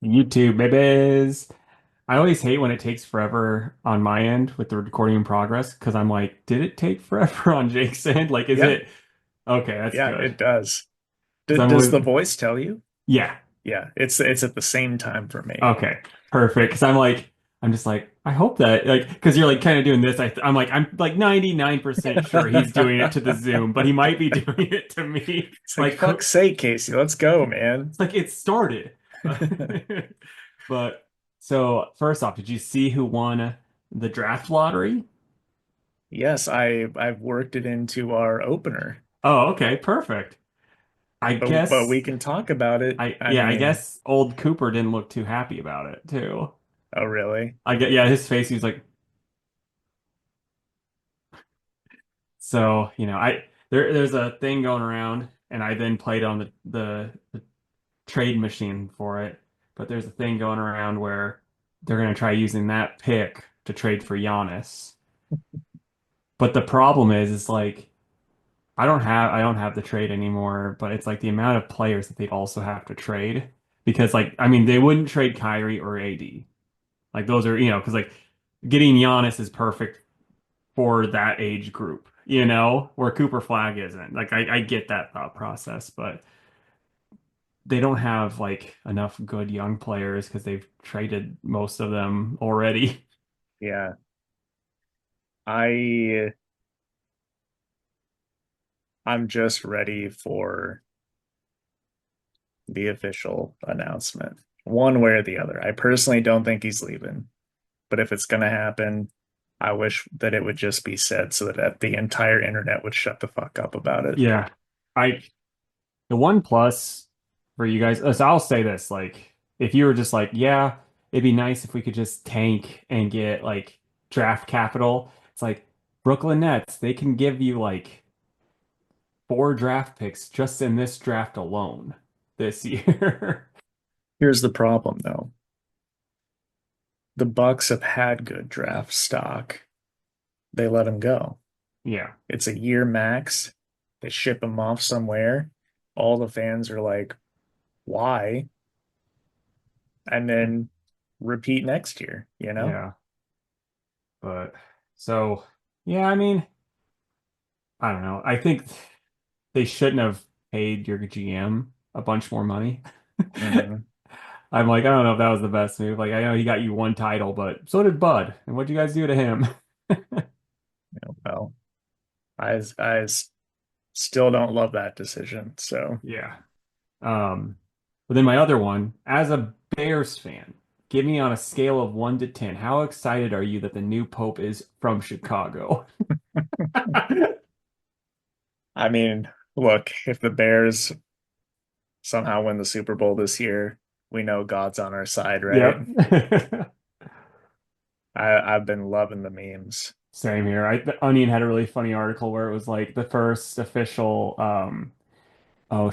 YouTube, babies. I always hate when it takes forever on my end with the recording in progress because I'm like, did it take forever on Jake's end? Like, is Yep. it okay? That's Yeah, good it does. because I'm Does always, the voice tell you? yeah, Yeah, it's at the same time for me. okay, perfect. Because I'm just like, I hope that like because you're like kind of doing this. I'm like, I'm like 99% sure he's doing it to the Zoom, but he might be doing it to me. It's like, Like, fuck's sake, Casey, let's go, man. it's like it started. But so first off, did you see who won the draft lottery? Yes, I've worked it into our opener, Oh, okay, perfect. I but we guess can talk about it. I I mean, guess old Cooper didn't look too happy about it too. oh really? I get yeah, his face he was like so, there's a thing going around and I then played on the trade machine for it, but there's a thing going around where they're gonna try using that pick to trade for Giannis. But the problem is like I don't have the trade anymore, but it's like the amount of players that they'd also have to trade because like I mean they wouldn't trade Kyrie or AD. Like those are, because like getting Giannis is perfect for that age group, where Cooper Flag isn't. Like I get that thought process, but they don't have like enough good young players because they've traded most of them already. Yeah. I I'm just ready for the official announcement, one way or the other. I personally don't think he's leaving, but if it's going to happen, I wish that it would just be said so that the entire internet would shut the fuck up about it. Yeah. I The one plus for you guys, so I'll say this, like, if you were just like, yeah, it'd be nice if we could just tank and get like draft capital. It's like Brooklyn Nets, they can give you like 4 draft picks just in this draft alone this year. Here's the problem, though. The Bucks have had good draft stock. They let him go. Yeah. It's a year max. They ship him off somewhere. All the fans are like, why? And then repeat next year, you know? Yeah. But so, yeah, I mean, I don't know. I think they shouldn't have paid your GM a bunch more money. Hmm. I'm like, I don't know if that was the best move. Like, I know he got you one title, but so did Bud. And what'd you guys do to him? Well, I still don't love that decision. So Yeah. Um, but then my other one, as a Bears fan, give me on a scale of 1 to 10, how excited are you that the new Pope is from Chicago? I mean, look, if the Bears somehow win the Super Bowl this year, we know God's on our side, right? Yep. I've been loving the memes. Same here. The Onion had a really funny article where it was like the first official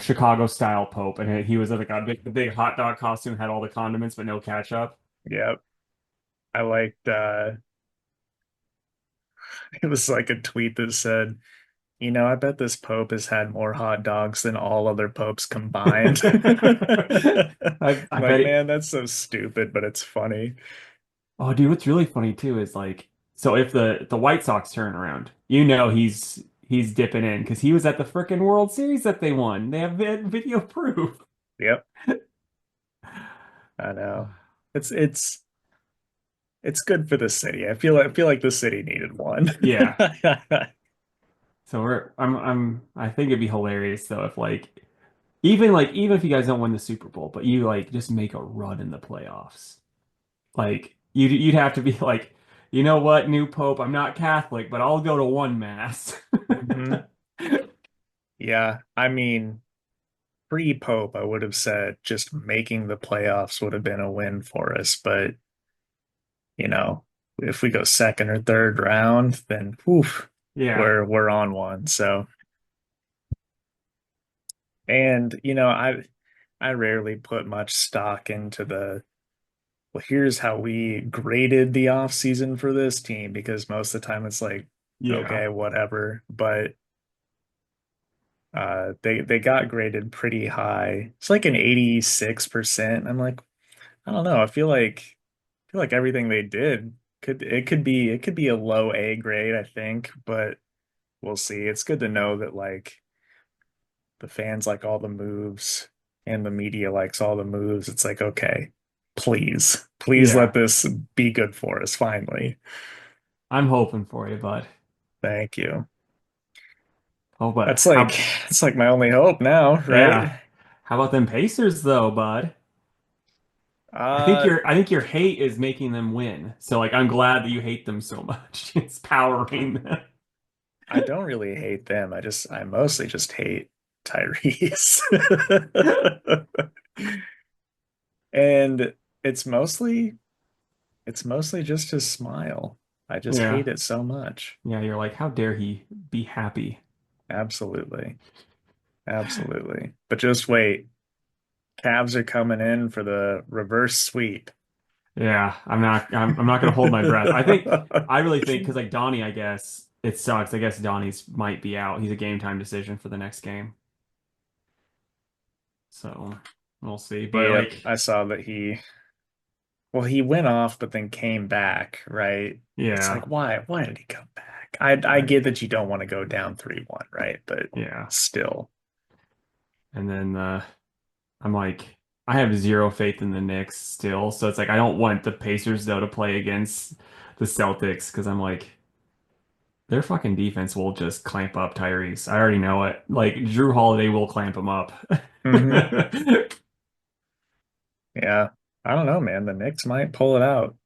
Chicago style Pope, and he was like the big hot dog costume, had all the condiments but no ketchup. Yep. I liked it was like a tweet that said, I bet this Pope has had more hot dogs than all other popes combined. I I'm like, bet it. man, that's so stupid, but it's funny. Oh, dude, what's really funny too is like, so if the White Sox turn around, he's dipping in because he was at the frickin' World Series that they won. They have video proof. Yep, I know. It's it's good for the city. I feel like the city needed one. Yeah. So I think it'd be hilarious though if even if you guys don't win the Super Bowl, but you like just make a run in the playoffs. Like you'd have to be like, you know what, new Pope, I'm not Catholic, but I'll go to one mass. Hmm. Yeah, I mean, pre-Pope, I would have said just making the playoffs would have been a win for us, but you know, if we go second or third round, then woof, Yeah. we're on one. So, and I rarely put much stock into well, here's how we graded the off season for this team because most of the time it's like, Yeah. okay, whatever. But they got graded pretty high. It's like an 86%. I'm like, I don't know. I feel like everything they did could be a low A grade, I think, but we'll see. It's good to know that like the fans like all the moves and the media likes all the moves. It's like, okay, please let Yeah, this be good for us finally. I'm hoping for you, bud. Thank you. Oh, but That's like how? it's like my only hope now, Yeah, right? how about them Pacers though, bud? Uh, I think your hate is making them win. So like, I'm glad that you hate them so much. It's powering them. I don't really hate them. I mostly just hate Tyrese. And it's mostly it's mostly just his smile. I just Yeah, hate it so much. yeah. You're like, how dare he be happy? Absolutely. Absolutely. But just wait. Cavs are coming in for the reverse sweep. Yeah, I'm not gonna hold my breath. I really think because like Donnie, I guess it sucks. I guess Donnie's might be out. He's a game time decision for the next game. So we'll see. But Yep, like, I saw that he went off but then came back, right? It's yeah, like why did he come back? I I, get that you don't want to go down 3-1, right? But yeah. still. And then I'm like, I have zero faith in the Knicks still. So it's like I don't want the Pacers though to play against the Celtics because I'm like, their fucking defense will just clamp up Tyrese. I already know it. Like Drew Holiday will clamp him up. Hmm. Yeah. I don't know, man. The Knicks might pull it out.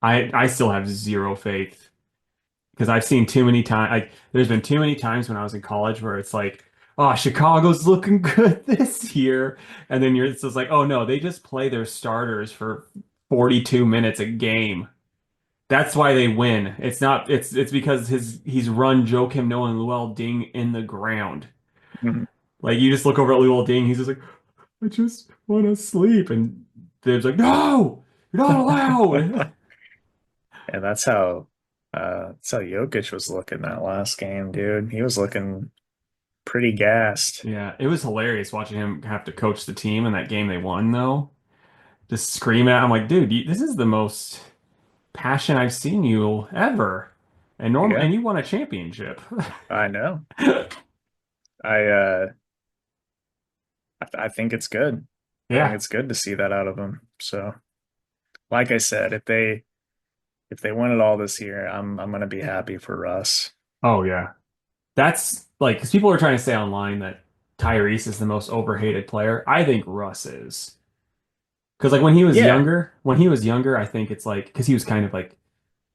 I still have zero faith because I've seen too many times. Like, there's been too many times when I was in college where it's like, oh, Chicago's looking good this year, and then you're it's just like, oh no, they just play their starters for 42 minutes a game. That's why they win. It's not. It's because he's run Joakim Noah and Luol Ding in the ground. Mhm. Like you just look over at Luol Ding, he's just like, I just want to sleep, and Thibs like, no, you're not allowed. And that's how Jokic was looking that last game, dude. He was looking pretty gassed. Yeah, it was hilarious watching him have to coach the team in that game they won, though. Just scream at. I'm like, dude, this is the most passion I've seen you ever, Yeah, and you won a championship. I know. I uh I think it's good. I think Yeah. it's good to see that out of him. So, like I said, if they win it all this year, I'm gonna be happy for Russ. Oh yeah. That's like because people are trying to say online that Tyrese is the most overhated player. I think Russ is. Because like Yeah. when he was younger, I think it's like because he was kind of like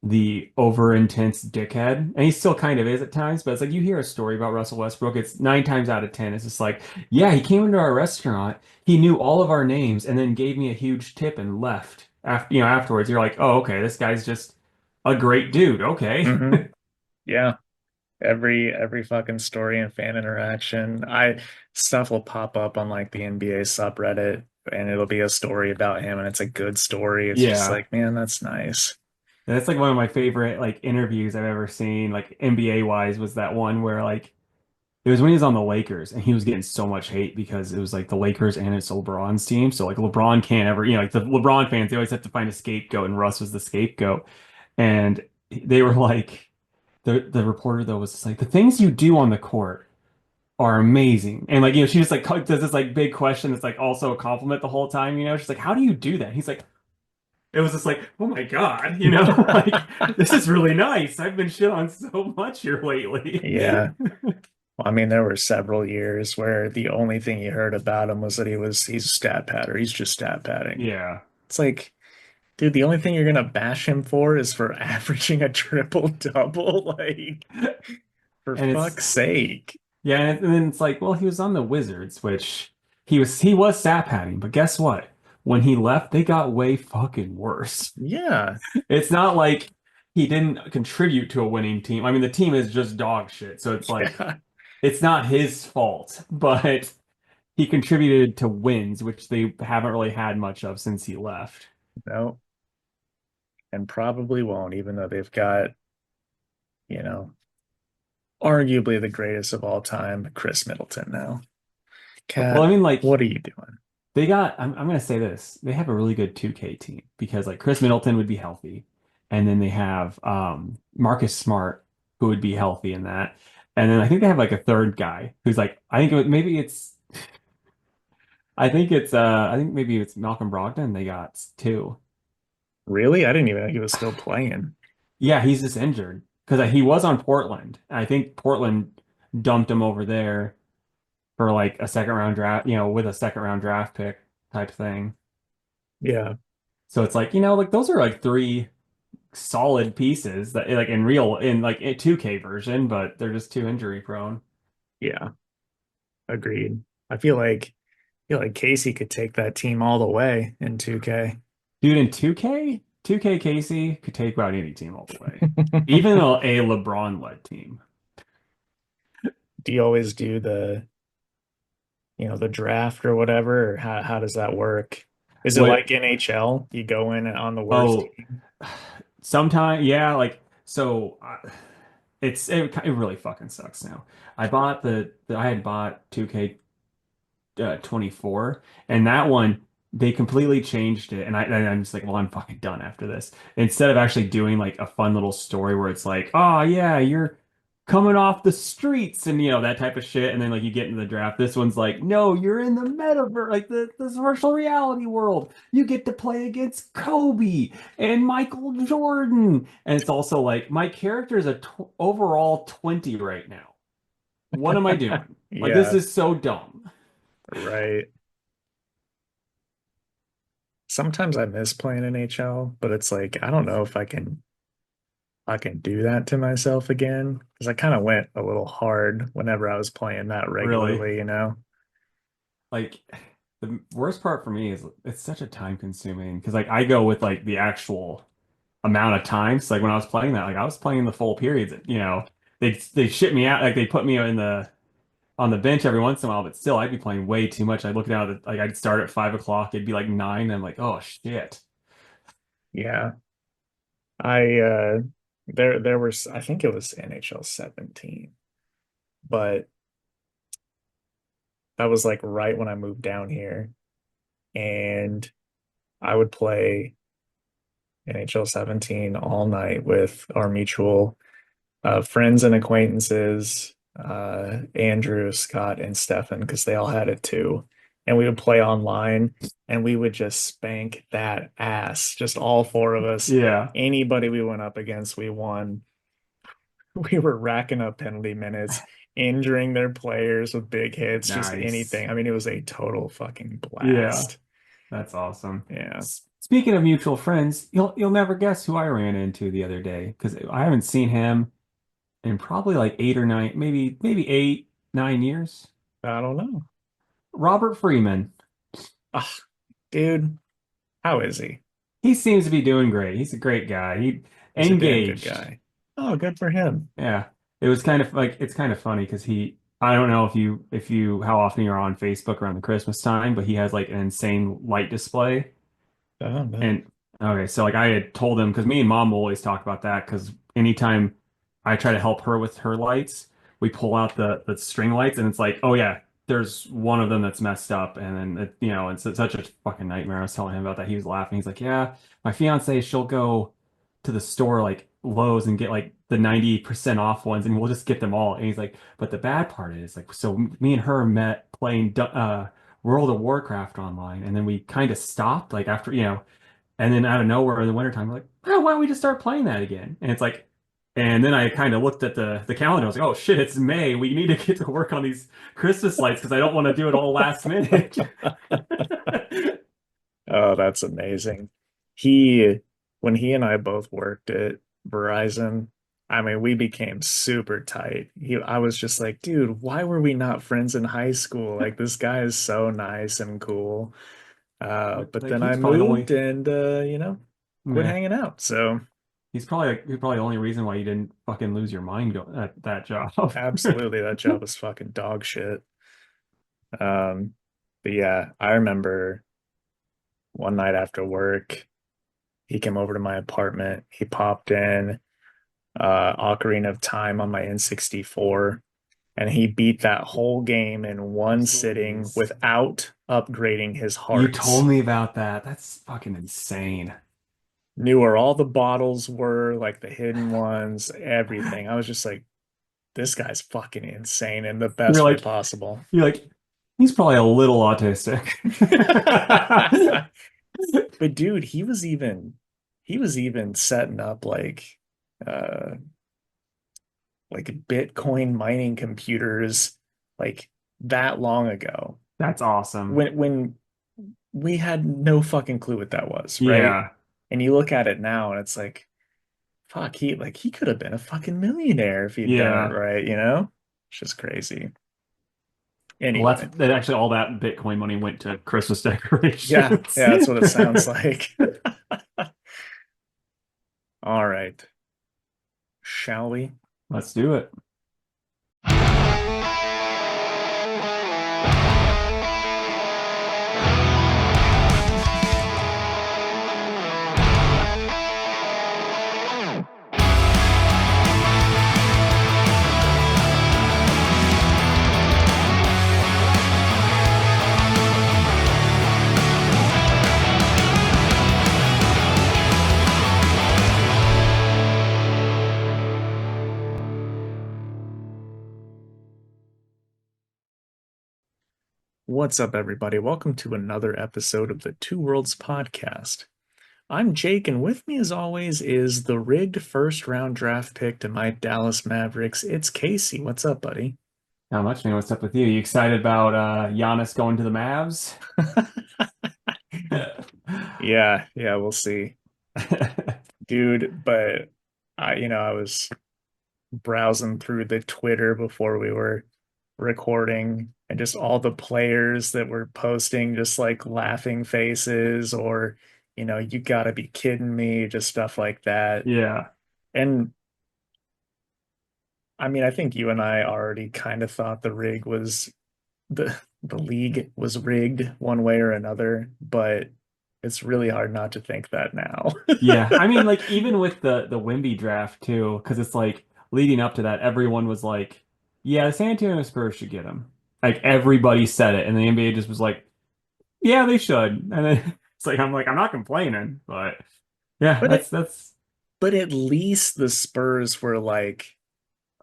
the over intense dickhead, and he still kind of is at times. But it's like you hear a story about Russell Westbrook, it's 9 times out of 10, it's just like, yeah, he came into our restaurant, he knew all of our names, and then gave me a huge tip and left. After afterwards, you're like, oh, okay, this guy's just a great dude. Okay, Hmm. Yeah. Every fucking story and fan interaction. I Stuff will pop up on like the NBA subreddit and it'll be a story about him and it's a good story. It's just yeah. like, man, that's nice. That's like one of my favorite like interviews I've ever seen, like NBA wise, was that one where like it was when he was on the Lakers and he was getting so much hate because it was like the Lakers and it's LeBron's team. So like LeBron can't ever, like the LeBron fans, they always have to find a scapegoat and Russ was the scapegoat. And they were like the reporter though was just like the things you do on the court are amazing. And like, she just like does this like big question that's like also a compliment the whole time, She's like, how do you do that? He's like, it was just like, oh my God, like this is really nice. I've been shit on so much here lately. Yeah. Well, I mean, there were several years where the only thing you heard about him was that he's a stat patter. He's just stat padding. Yeah. It's like, dude, the only thing you're gonna bash him for is for averaging a triple double. Like, for And it's fuck's sake. yeah, and then it's like, well, he was on the Wizards, which he was stat padding, but guess what? When he left, they got way fucking worse. Yeah. It's not like he didn't contribute to a winning team. I mean, the team is just dog shit, so it's like Yeah. it's not his fault, but he contributed to wins, which they haven't really had much of since he left. No. And probably won't, even though they've got, you know, arguably the greatest of all time, Chris Middleton now. Well, I Cat, mean, like what are you doing? they got, I'm gonna say this, they have a really good 2K team because like Chris Middleton would be healthy, and then they have Marcus Smart who would be healthy in that, and then I think they have like a third guy who's like I think maybe it's I think maybe it's Malcolm Brogdon they got too. Really? I didn't even know he was still playing. Yeah, he's just injured because he was on Portland. I think Portland dumped him over there for like a second round draft, with a second round draft pick type thing. Yeah, So it's like, like those are like three solid pieces that like in like a 2K version, but they're just too injury prone. yeah, agreed. I feel like Casey could take that team all the way in 2K. Dude, in 2K Casey could take out any team all the way. Even a LeBron-led team. Do you always do the draft or whatever, or how does that work? Is it What like NHL? You go in on the worst oh team? sometime yeah, like so it really fucking sucks now. I had bought 2K 24, and that one they completely changed it, and I'm just like, well, I'm fucking done after this. Instead of actually doing like a fun little story where it's like, oh yeah, you're coming off the streets and that type of shit, and then like you get into the draft. This one's like, no, you're in the metaverse, like the virtual reality world. You get to play against Kobe and Michael Jordan, and it's also like my character is a overall 20 right now. What am I doing? Like this Yeah, is so dumb. right. Sometimes I miss playing NHL, but it's like I don't know if I can do that to myself again because I kind of went a little hard whenever I was playing that Really. regularly, you know? Like the worst part for me is it's such a time consuming because like I go with like the actual amount of times. Like when I was playing that, like I was playing the full periods. They ship me out, like they put me in the on the bench every once in a while, but still I'd be playing way too much. I'd look down at like I'd start at 5 o'clock, it'd be like 9, and I'm like, oh shit. Yeah. I there was I think it was NHL 17, but that was like right when I moved down here and I would play NHL 17 all night with our mutual friends and acquaintances, Andrew, Scott, and Stefan, because they all had it too. And we would play online and we would just spank that ass, just all four of us. Yeah. Anybody we went up against, we won. We were racking up penalty minutes, injuring their players with big hits, just Nice. anything. I mean, it was a total fucking Yeah. blast. That's awesome. Yeah. Speaking of mutual friends, you'll never guess who I ran into the other day because I haven't seen him in probably like 8 or 9, maybe 8, 9 years. I don't know. Robert Freeman. Ah, dude, how is he? He seems to be doing great. He's a great guy. He He's a damn good engaged. guy. Oh, good for him. Yeah. It was kind of like it's kind of funny because I don't know if you how often you're on Facebook around the Christmas time, but he has like an insane light display. Oh, no. And okay, so like I had told him because me and mom will always talk about that because anytime I try to help her with her lights, we pull out the string lights and it's like, oh yeah, there's one of them that's messed up, and then it's such a fucking nightmare. I was telling him about that. He was laughing. He's like, yeah, my fiance, she'll go to the store like Lowe's and get like the 90% off ones, and we'll just get them all. And he's like, but the bad part is like, so me and her met playing World of Warcraft online, and then we kind of stopped like after and then out of nowhere in the wintertime, we're like, oh, why don't we just start playing that again? And it's like, and then I kind of looked at the calendar. I was like, oh shit, it's May. We need to get to work on these Christmas lights because I don't want to do it all last minute. Oh, that's amazing. He, when he and I both worked at Verizon, I mean, we became super tight. I was just like, dude, why were we not friends in high school? Like, this guy is so nice and cool. But Like then I he's probably the moved only, and, quit yeah, hanging out. So, he's probably the only reason why you didn't fucking lose your mind at that job. absolutely, that job was fucking dog shit. Um, but yeah, I remember one night after work, he came over to my apartment. He popped in Ocarina of Time on my N64, And he beat that whole game in one sitting Jeez. without upgrading his You told hearts. me about that. That's fucking insane. Knew where all the bottles were, like the hidden ones, everything. I was just like, this guy's fucking insane in the You're best way like, possible. you're like, he's probably a little autistic. But dude, he was even setting up uh like Bitcoin mining computers like that long ago. That's awesome. When we had no fucking clue what that was, right? Yeah. And you look at it now and it's like, fuck, he could have been a fucking millionaire if he'd done it Yeah. right, you know? It's just crazy. Well, Anyway, that actually all that Bitcoin money went to Christmas yeah, decorations. yeah, that's what it sounds like. All right, shall we? Let's do it. What's up, everybody? Welcome to another episode of the Two Worlds podcast. I'm Jake, and with me, as always, is the rigged first round draft pick to my Dallas Mavericks. It's Casey. What's up, buddy? How much, man? What's up with you? You excited about Giannis going to the Mavs? Yeah, yeah, we'll see. Dude, but I was browsing through the Twitter before we were recording and just all the players that were posting just like laughing faces or, you gotta be kidding me, just stuff like that. Yeah. And I mean, I think you and I already kind of thought the league was rigged one way or another, but it's really hard not to think that now. Yeah. I mean, like even with the Wemby draft too, because it's like leading up to that, everyone was like, yeah, the San Antonio Spurs should get him. Like everybody said it, and the NBA just was like, yeah, they should. And then it's like I'm not complaining, but yeah, But that's but at least the Spurs were like,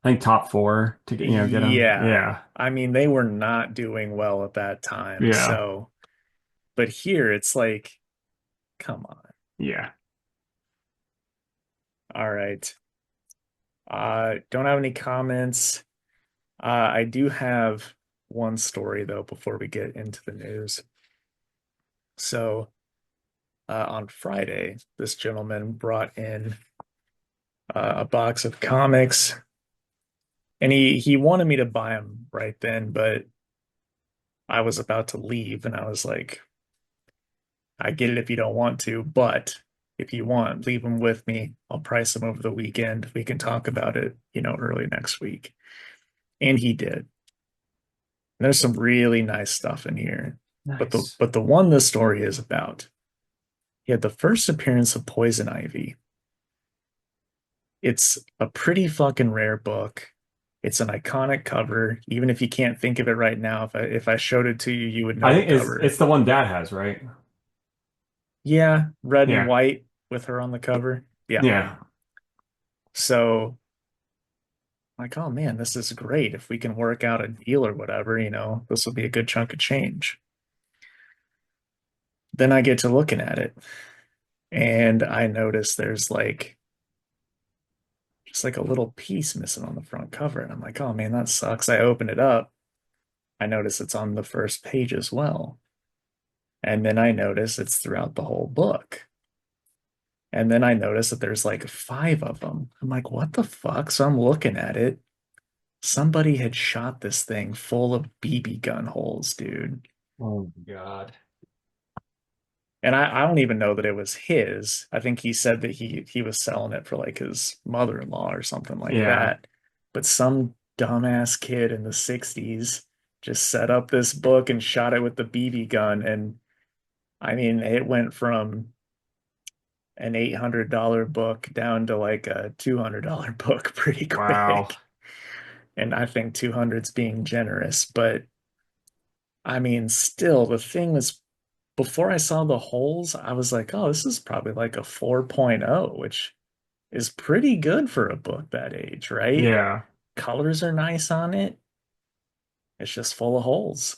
I think top four to get him. yeah. Yeah. I mean, they were not doing well at that time. Yeah. So, but here it's like, come on. Yeah. All right. Don't have any comments. I do have one story though before we get into the news. So, on Friday, this gentleman brought in a box of comics, and he wanted me to buy them right then, but I was about to leave, and I was like, I get it if you don't want to, but if you want, leave them with me. I'll price them over the weekend. We can talk about it, early next week. And he did. There's some really nice stuff in here. But the Nice. but the one this story is about, he had the first appearance of Poison Ivy. It's a pretty fucking rare book. It's an iconic cover. Even if you can't think of it right now, if I showed it to you, you would I know the think is cover. it's the one Dad has, right? Yeah, red and Yeah. white with her on the cover. Yeah. Yeah. So like, oh man, this is great. If we can work out a deal or whatever, this will be a good chunk of change. Then I get to looking at it and I notice there's like just like a little piece missing on the front cover. And I'm like, oh man, that sucks. I open it up. I notice it's on the first page as well. And then I notice it's throughout the whole book. And then I notice that there's like five of them. I'm like, what the fuck? So I'm looking at it. Somebody had shot this thing full of BB gun holes, dude. Oh my God. And I don't even know that it was his. I think he said that he was selling it for like his mother-in-law or something like Yeah. that. But some dumbass kid in the 60s just set up this book and shot it with the BB gun. And I mean, it went from an $800 book down to like a $200 book pretty Wow. quick. and I think 200's being generous, but I mean, still, the thing was, before I saw the holes, I was like, oh, this is probably like a 4.0, which is pretty good for a book that age, right? Yeah. Colors are nice on it. It's just full of holes.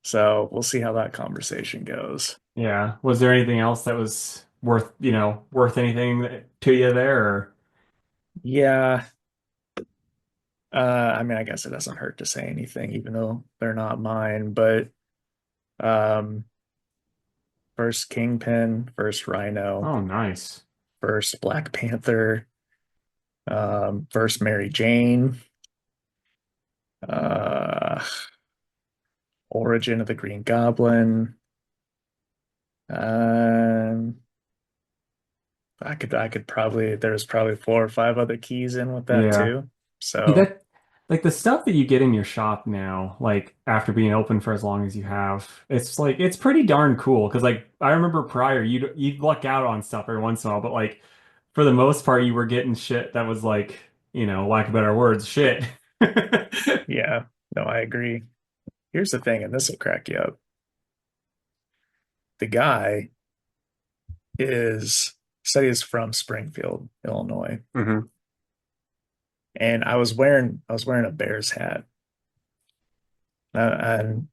So we'll see how that conversation goes. Yeah. Was there anything else that was worth, worth anything to you there? Or... Yeah, I mean, I guess it doesn't hurt to say anything, even though they're not mine, but um, first Kingpin, first Rhino, Oh, nice. first Black Panther, first Mary Jane, uh, Origin of the Green Goblin. Um, I could probably there's probably four or five other keys in with that Yeah. too. See So that like the stuff that you get in your shop now, like after being open for as long as you have, it's like it's pretty darn cool. Because like I remember prior, you'd luck out on stuff every once in a while, but like for the most part, you were getting shit that was like, lack of better words, shit. yeah, no, I agree. Here's the thing, and this will crack you up. The guy is said he's from Springfield, Illinois, Hmm. and I was wearing a Bears hat, and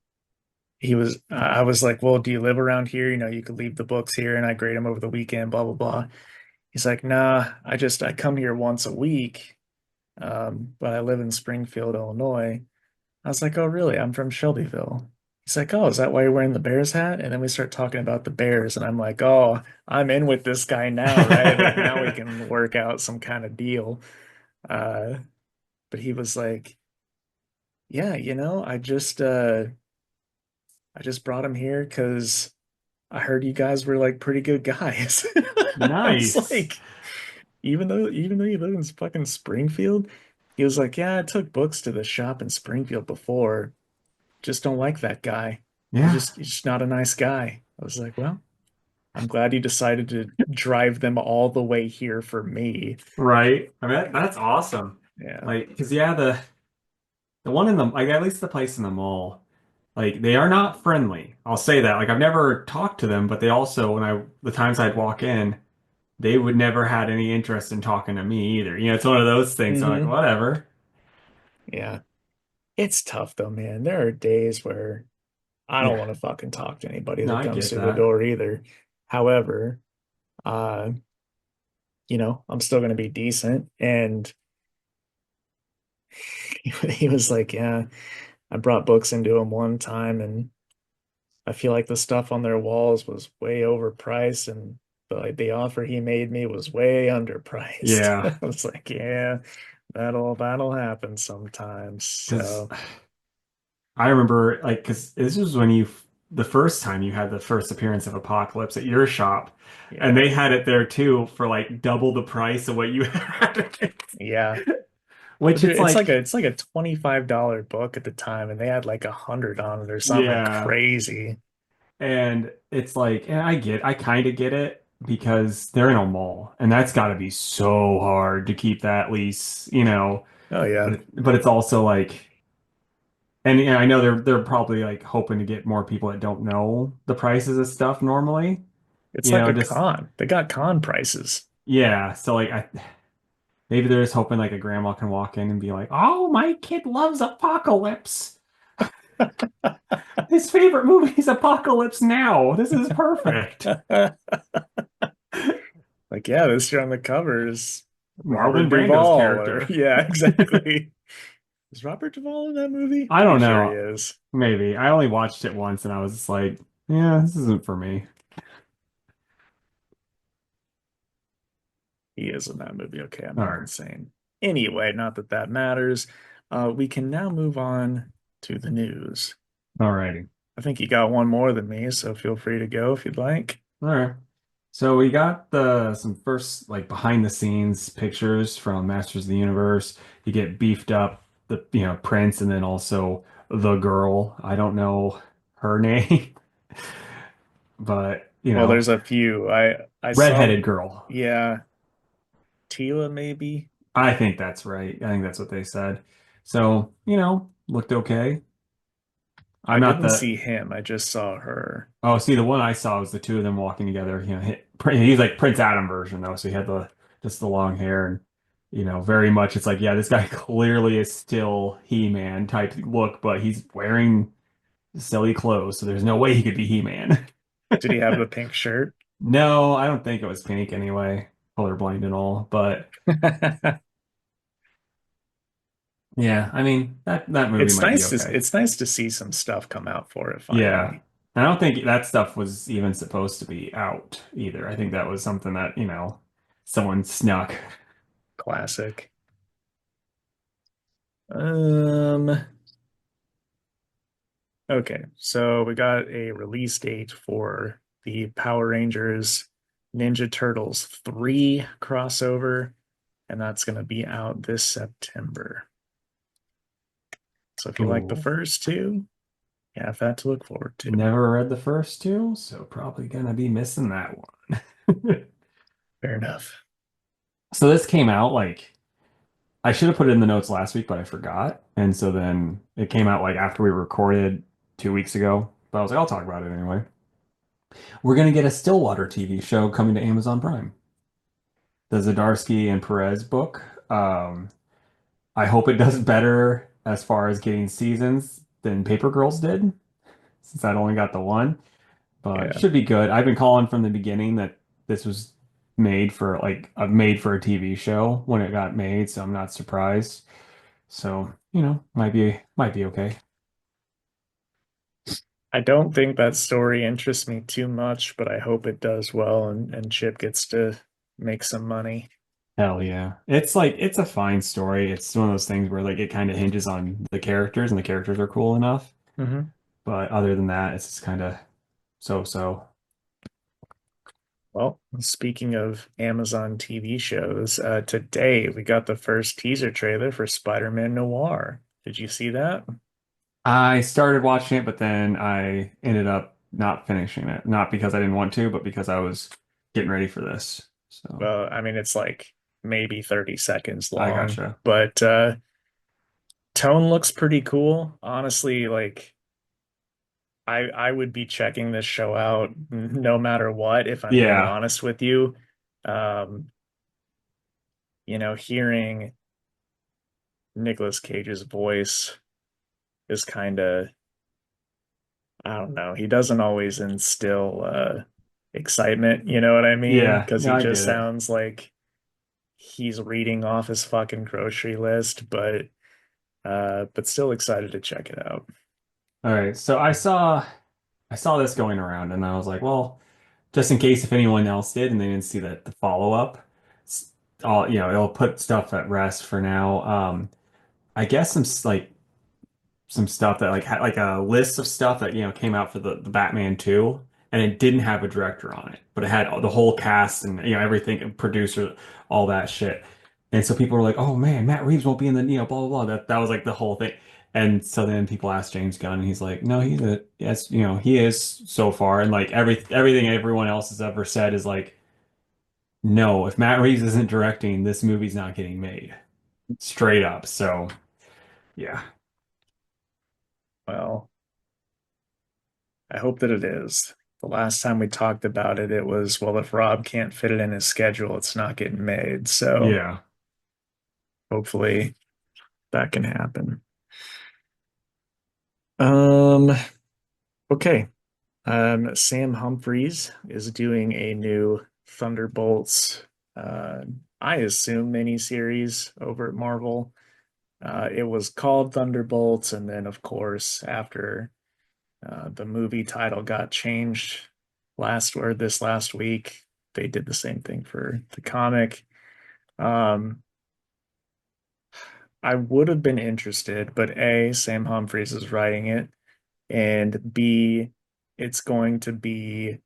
I was like, well, do you live around here? You could leave the books here, and I grade them over the weekend, blah blah blah. He's like, nah, I come here once a week, but I live in Springfield, Illinois. I was like, oh, really? I'm from Shelbyville. He's like, oh, is that why you're wearing the Bears hat? And then we start talking about the Bears, and I'm like, oh, I'm in with this guy now, right? Like now we can work out some kind of deal. Uh, but he was like, yeah, I just brought him here because I heard you guys were like pretty good guys. I was Nice. like, even though you live in fucking Springfield, he was like, yeah, I took books to the shop in Springfield before. Just don't like that guy. Yeah, He's just not a nice guy. I was like, well, I'm glad you decided to drive them all the way here for me. right. I mean, that's awesome. Yeah. Like, because yeah, the one in the like at least the place in the mall, like they are not friendly. I'll say that. Like I've never talked to them, but they also the times I'd walk in, they would never had any interest in talking to me either. It's one of those things. I'm like, Hmm. whatever. Yeah. It's tough though, man. There are days where I don't Yeah. want to fucking talk to anybody No, that I comes get through the that. door either. However, uh, I'm still going to be decent. And he was like, yeah, I brought books into him one time and I feel like the stuff on their walls was way overpriced and the offer he made me was way underpriced. Yeah, I was like, yeah, that'll happen sometimes. because So I remember like because this was when the first time you had the first appearance of Apocalypse at your shop, and yeah, they had it there too for like double the price of what you had. yeah. Well, Which dude, it's like, it's like a $25 book at the time, and they had like 100 on it or something yeah. crazy. And it's like, and I kind of get it because they're in a mall, and that's got to be so hard to keep that lease. Oh yeah. But it's also like, and I know they're probably like hoping to get more people that don't know the prices of stuff normally. It's like a Just con. They got con prices. yeah. So like, maybe they're just hoping like a grandma can walk in and be like, "Oh, my kid loves Apocalypse. His favorite movie is Apocalypse Now. This is perfect." Like, yeah, this year on the cover is Marlon Robert Brando's Duvall, or character. yeah, exactly. Is Robert Duvall in that movie? I Pretty don't sure he know. is. Maybe. I only watched it once and I was just like, yeah, this isn't for me. He is in that movie. Okay, I'm All not right. insane. Anyway, not that that matters. We can now move on to the news. All righty. I think you got one more than me, so feel free to go if you'd like. All right. So we got the some first like behind the scenes pictures from Masters of the Universe. You get beefed up the Prince and then also the girl. I don't know her name, but Well, there's a few. I saw, redheaded girl. yeah, Tila maybe. I think that's right. I think that's what they said. So, looked okay. I'm I not didn't the see him. I just saw her. Oh, see, the one I saw was the two of them walking together. He's like Prince Adam version though, so he had the just the long hair and very much it's like, yeah, this guy clearly is still He-Man type look, but he's wearing silly clothes, so there's no way he could be He-Man. Did he have the pink shirt? No, I don't think it was pink anyway, colorblind and all. But yeah, I mean that movie might be okay. It's nice to see some stuff come out for it Yeah. finally. I don't think that stuff was even supposed to be out either. I think that was something that, someone snuck. Classic. Um, okay, so we got a release date for the Power Rangers Ninja Turtles 3 crossover, and that's going to be out this September. So if you like the Ooh. first two, you have that to look forward to. Never read the first two, so probably gonna be missing that one. Fair enough. So this came out like I should have put it in the notes last week, but I forgot. And so then it came out like after we recorded 2 weeks ago. But I was like, I'll talk about it anyway. We're gonna get a Stillwater TV show coming to Amazon Prime. The Zdarsky and Perez book. I hope it does better as far as getting seasons than Paper Girls did, since I'd only got the one. But Yeah. should be good. I've been calling from the beginning that this was made for a TV show when it got made, so I'm not surprised. So, might be okay. I don't think that story interests me too much, but I hope it does well and Chip gets to make some money. Hell yeah. It's a fine story. It's one of those things where like it kind of hinges on the characters and the characters are cool enough. Hmm. But other than that, it's just kind of so. Well, speaking of Amazon TV shows, today we got the first teaser trailer for Spider-Man Noir. Did you see that? I started watching it, but then I ended up not finishing it. Not because I didn't want to, but because I was getting ready for this. So Well, I mean, it's like maybe 30 seconds I long, gotcha. but tone looks pretty cool. Honestly, like I would be checking this show out no matter what, if I'm being Yeah. honest with you. Um, hearing Nicolas Cage's voice is kind of, I don't know, he doesn't always instill excitement, you know what I mean? Yeah. Because No, he I just get it. sounds like he's reading off his fucking grocery list, but still excited to check it out. All right. So I saw this going around and I was like, well, just in case if anyone else did and they didn't see the follow-up, all it'll put stuff at rest for now. I guess some stuff that like had like a list of stuff that came out for the Batman 2 and it didn't have a director on it, but it had the whole cast and everything, producer, all that shit. And so people were like, "Oh man, Matt Reeves won't be in the blah blah blah." That was like the whole thing. And so then people asked James Gunn and he's like, "No, yes, he is so far." And like everything everyone else has ever said is like, "No, if Matt Reeves isn't directing, this movie's not getting made." Straight up. So, yeah. Well, I hope that it is. The last time we talked about it, it was, well, if Rob can't fit it in his schedule, it's not getting made. So Yeah. hopefully that can happen. Um, okay. Sam Humphries is doing a new Thunderbolts, uh, I assume miniseries over at Marvel. It was called Thunderbolts, and then, of course, after the movie title got changed this last week, they did the same thing for the comic. Um, I would have been interested, but A, Sam Humphries is writing it, and B, it's going to be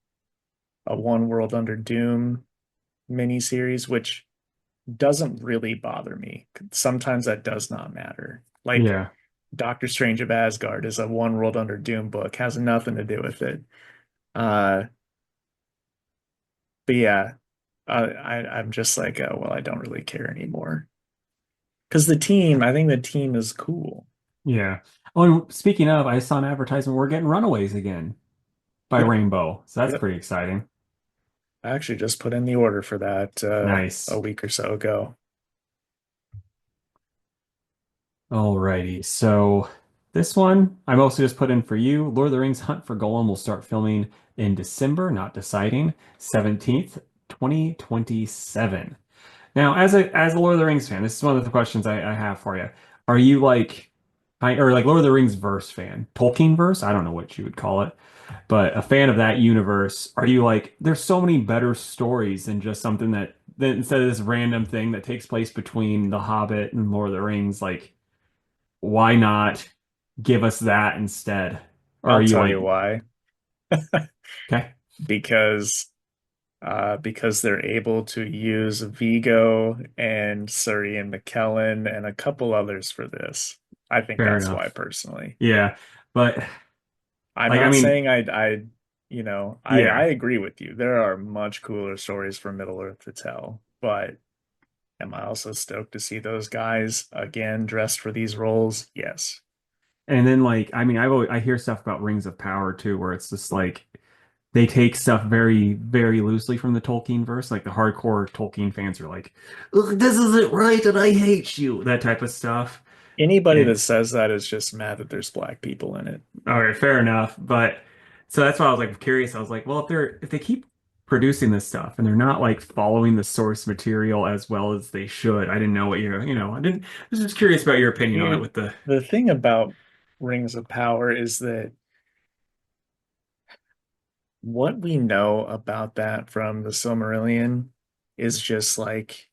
a One World Under Doom miniseries, which doesn't really bother me. Sometimes that does not matter. Like Yeah. Doctor Strange of Asgard is a One World Under Doom book, has nothing to do with it. Uh, but yeah, I'm just like, oh, well, I don't really care anymore. Because the team, I think the team is cool. Yeah. Oh, and speaking of, I saw an advertisement. We're getting Runaways again by Yep. Rainbow, so that's Yep. pretty exciting. I actually just put in the order for that a Nice. week or so ago. Alrighty. So this one I mostly just put in for you. Lord of the Rings Hunt for Golem will start filming in December, not deciding, 17th, 2027. Now, as a Lord of the Rings fan, this is one of the questions I have for you. Are you like or like Lord of the Rings verse fan? Tolkien verse? I don't know what you would call it, but a fan of that universe. Are you like there's so many better stories than just something that instead of this random thing that takes place between The Hobbit and Lord of the Rings, like why not give us that instead? Or are I'll you tell you like, why. okay, Because because they're able to use Vigo and Surrey and McKellen and a couple others for this. I think fair that's why enough. personally. Yeah. But I'm like I not mean, saying I yeah. agree with you. There are much cooler stories from Middle Earth to tell, but am I also stoked to see those guys again dressed for these roles? Yes. And then like I mean I hear stuff about Rings of Power too, where it's just like they take stuff very, very loosely from the Tolkien verse. Like the hardcore Tolkien fans are like, "Ugh, this isn't right and I hate you," that type of stuff. Anybody that And says that is just mad that there's black people in it. okay, fair enough. But so that's why I was like curious. I was like, well, if they keep producing this stuff and they're not like following the source material as well as they should, I didn't know what I didn't. I was just curious about your opinion on it Here, with the. the thing about Rings of Power is that what we know about that from the Silmarillion is just like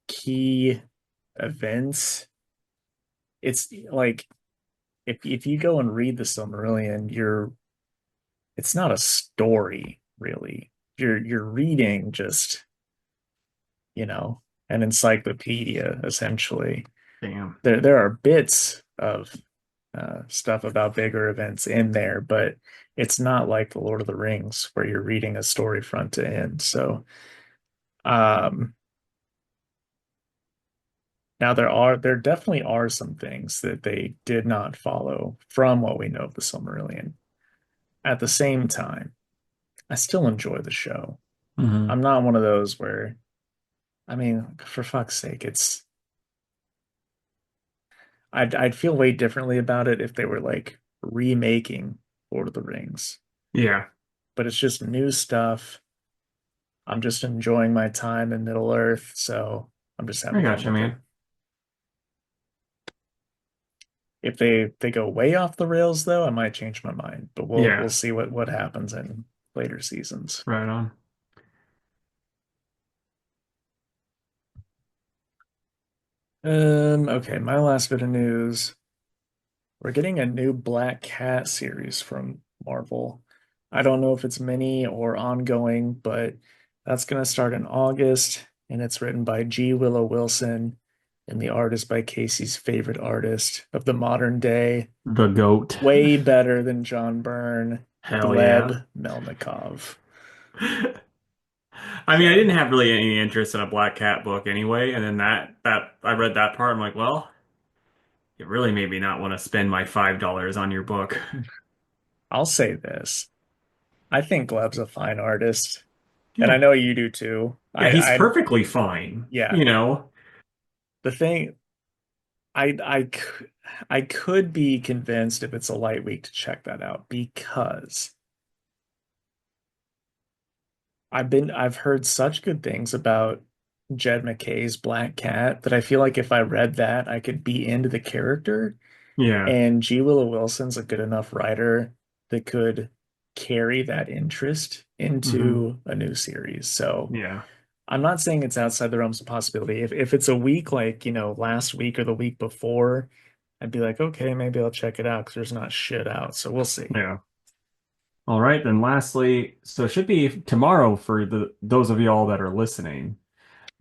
key events. It's like if you go and read the Silmarillion, it's not a story really. You're reading just, you know, an encyclopedia essentially. Damn. There are bits of stuff about bigger events in there, but it's not like the Lord of the Rings where you're reading a story front to end. So um now there definitely are some things that they did not follow from what we know of the Silmarillion. At the same time, I still enjoy the show. Hmm. I'm not one of those where, I mean, for fuck's sake, I'd feel way differently about it if they were like remaking Lord of the Rings. Yeah, But it's just new stuff. I'm just enjoying my time in Middle Earth, so I'm just I having fun gotcha, with it. man. If they go way off the rails though, I might change my mind, but we'll Yeah, see what happens in later seasons. right on. Okay, my last bit of news. We're getting a new Black Cat series from Marvel. I don't know if it's mini or ongoing, but that's going to start in August, and it's written by G. Willow Wilson, and the art is by Casey's favorite artist of the modern day. The goat. Way better than John Byrne, Hell yeah. Gleb Melnikov. I mean, I didn't So have really any interest in a Black Cat book anyway, and then that I read that part. I'm like, well, it really made me not want to spend my $5 on your book. I'll say this. I think Gleb's a fine artist, and I Yeah, know you do too. yeah, he's perfectly fine. Yeah, You know, the thing I could be convinced if it's a light week to check that out because I've heard such good things about Jed McKay's Black Cat that I feel like if I read that, I could be into the character. yeah. And G. Willow Wilson's a good enough writer that could carry that interest Hmm. into a new series. So Yeah, I'm not saying it's outside the realms of possibility. If it's a week like, last week or the week before, I'd be like, okay, maybe I'll check it out because there's not shit out. So we'll see. yeah. All right, then lastly, so it should be tomorrow for the those of y'all that are listening,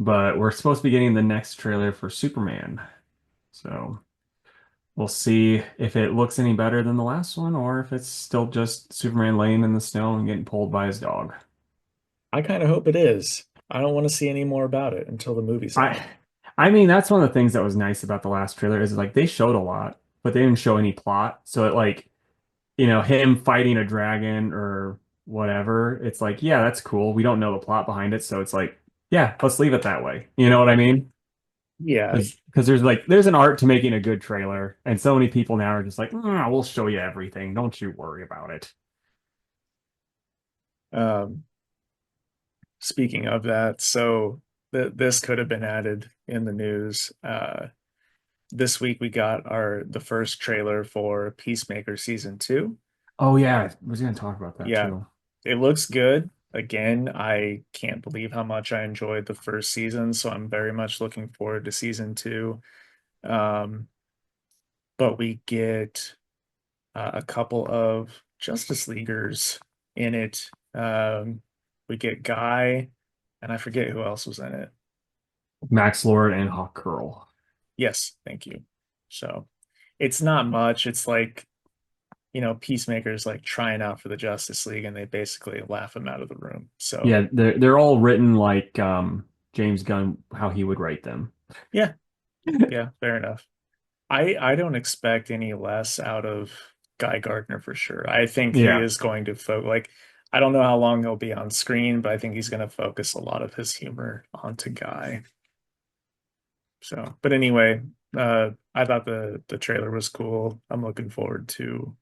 but we're supposed to be getting the next trailer for Superman. So we'll see if it looks any better than the last one or if it's still just Superman laying in the snow and getting pulled by his dog. I kind of hope it is. I don't want to see any more about it until the movie's I out. I mean, that's one of the things that was nice about the last trailer is like they showed a lot, but they didn't show any plot. So it like, him fighting a dragon or whatever, it's like, yeah, that's cool. We don't know the plot behind it, so it's like, yeah, let's leave it that way. You know what I mean? Yeah. Because there's an art to making a good trailer, and so many people now are just like, we'll show you everything. Don't you worry about it. Um, Speaking of that, so this could have been added in the news. This week we got the first trailer for Peacemaker season 2. Oh yeah, I was gonna talk about that Yeah, too. it looks good. Again, I can't believe how much I enjoyed the first season, so I'm very much looking forward to season 2. Um, but we get a couple of Justice Leaguers in it. We get Guy, and I forget who else was in it. Max Lord and Hawk Curl. Yes, thank you. So it's not much. It's like, Peacemaker's like trying out for the Justice League and they basically laugh him out of the room. So Yeah, they're all written like James Gunn how he would write them. yeah, yeah, fair enough. I don't expect any less out of Guy Gardner for sure. I think he Yeah. is going to like I don't know how long he'll be on screen, but I think he's going to focus a lot of his humor onto Guy. So, but anyway, I thought the trailer was cool. I'm looking forward to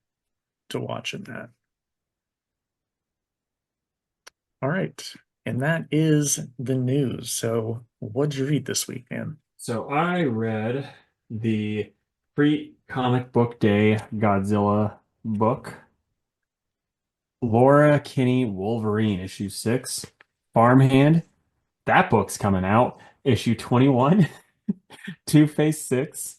watching that. All right. And that is the news. So, what'd you read this week, man? So I read the pre-comic book day Godzilla book. Laura Kinney Wolverine issue 6. Farmhand. That book's coming out. Issue 21. Two-Face 6.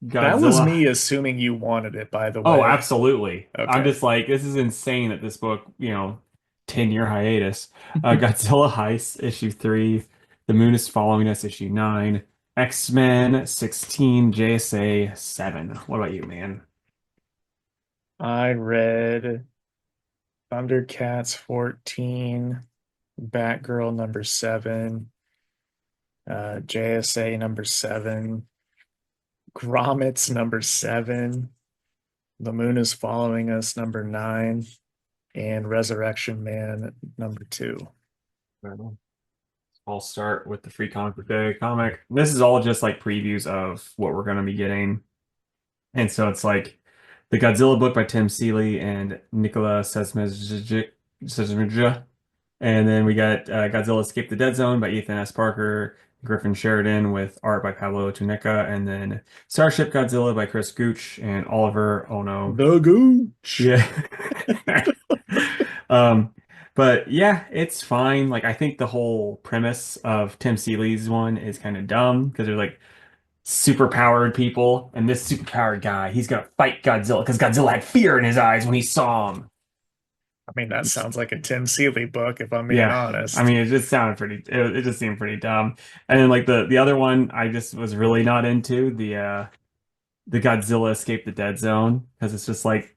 That was Godzilla. me assuming you wanted it, by the Oh, way. absolutely. I'm Okay. just like, this is insane that this book, 10-year hiatus. Godzilla Heist, issue 3. The Moon is Following Us, issue 9. X-Men 16, JSA 7. What about you, man? I read Thundercats 14, Batgirl number 7, JSA number 7, Grommets number 7, The Moon is Following Us number 9, and Resurrection Man number 2. I'll start with the free comic book day comic. This is all just like previews of what we're going to be getting. And so it's like the Godzilla book by Tim Seeley and Nikola Sesmaj. And then we got Godzilla Escape the Dead Zone by Ethan S. Parker, Griffin Sheridan with art by Pablo Tunica, and then Starship Godzilla by Chris Gooch and Oliver Ono. The Gooch. Yeah. Um, but yeah, it's fine. Like I think the whole premise of Tim Seeley's one is kind of dumb because they're like super powered people, and this super powered guy, he's gonna fight Godzilla because Godzilla had fear in his eyes when he saw him. I mean, that sounds like a Tim Seeley book, if I'm being Yeah, I honest. mean, it just sounded pretty. It just seemed pretty dumb. And then like the other one, I just was really not into the Godzilla Escape the Dead Zone because it's like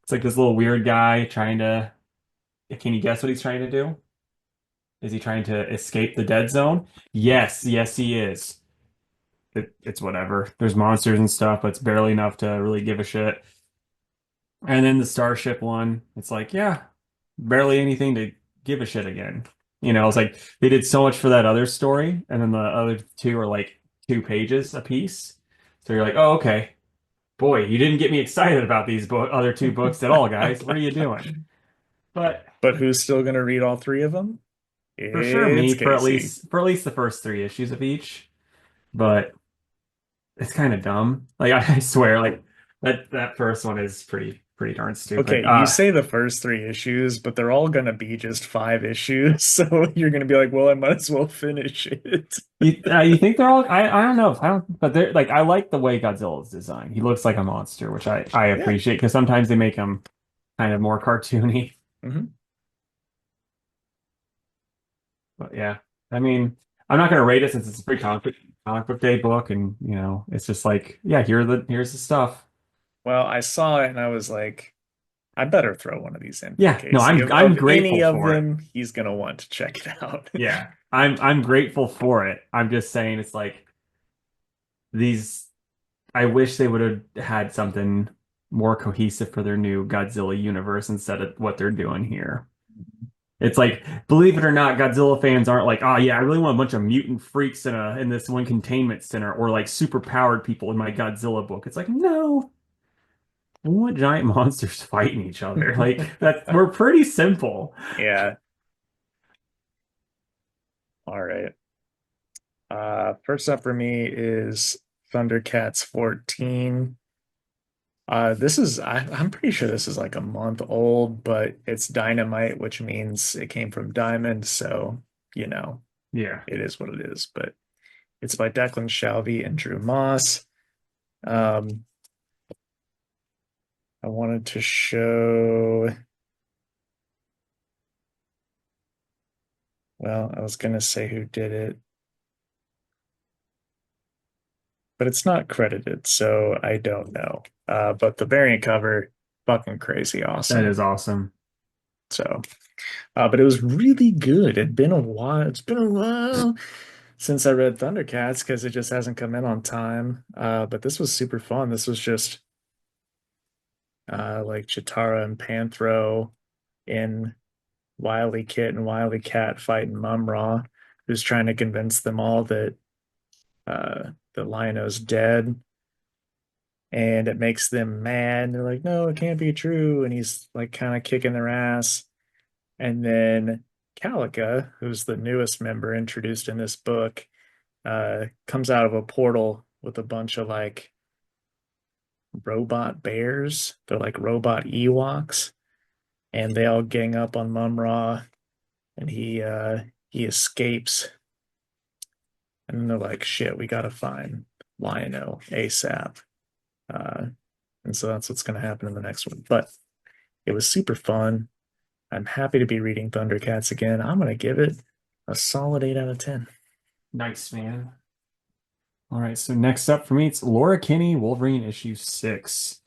this little weird guy trying to. Can you guess what he's trying to do? Is he trying to escape the dead zone? Yes, yes, he is. It's whatever. There's monsters and stuff, but it's barely enough to really give a shit. And then the Starship one, it's like, yeah, barely anything to give a shit again. It's like they did so much for that other story, and then the other two are like 2 pages a piece. So you're like, oh, okay. Boy, you didn't get me excited about these other two books at all, guys. What are you doing? But But who's still going to read all three of them? for sure, It's me Casey. for at least the first 3 issues of each. But it's kind of dumb. Like I swear, like that first one is pretty darn stupid. Okay, you say the first three issues, but they're all going to be just 5 issues. So you're going to be like, well, I might as well finish it. you think they're all? I don't know. I don't. But they're like I like the way Godzilla is designed. He looks like a monster, which I Yeah. appreciate because sometimes they make him kind of more cartoony. Hmm. But yeah, I mean, I'm not gonna rate it since it's a free comic book day book, and it's just like yeah, here's the stuff. Well, I saw it and I was like, I better throw one of these in for Yeah, no, Casey. I'm Of, I'm of grateful any of for it. them, he's going to want to check it out. Yeah, I'm grateful for it. I'm just saying it's like these I wish they would have had something more cohesive for their new Godzilla universe instead of what they're doing here. It's like, believe it or not, Godzilla fans aren't like, oh yeah, I really want a bunch of mutant freaks in this one containment center or like super powered people in my Godzilla book. It's like, no, I want giant monsters fighting each other. Like that, we're pretty simple. Yeah. All right. First up for me is Thundercats 14. I'm pretty sure this is like a month old, but it's dynamite, which means it came from Diamond, so you know, Yeah, it is what it is. But it's by Declan Shalvey and Drew Moss. Um, I wanted to show, well, I was gonna say who did it, but it's not credited, so I don't know. But the variant cover, fucking crazy that awesome. is awesome. So, but it was really good. It'd been a while. It's been a while since I read Thundercats because it just hasn't come in on time. But this was super fun. This was just like Chitara and Panthro in Wily Kit and Wily Cat fighting Mumra, who's trying to convince them all that Lion-O's dead. And it makes them mad. They're like, no, it can't be true. And he's like kind of kicking their ass. And then Calica, who's the newest member introduced in this book, comes out of a portal with a bunch of like robot bears. They're like robot Ewoks, and they all gang up on Mumra, and he escapes. And then they're like, "Shit, we gotta find Lion-O ASAP." Uh, and so that's what's gonna happen in the next one. But it was super fun. I'm happy to be reading Thundercats again. I'm gonna give it a solid 8 out of 10. Nice, man. All right, so next up for me, it's Laura Kinney, Wolverine issue 6.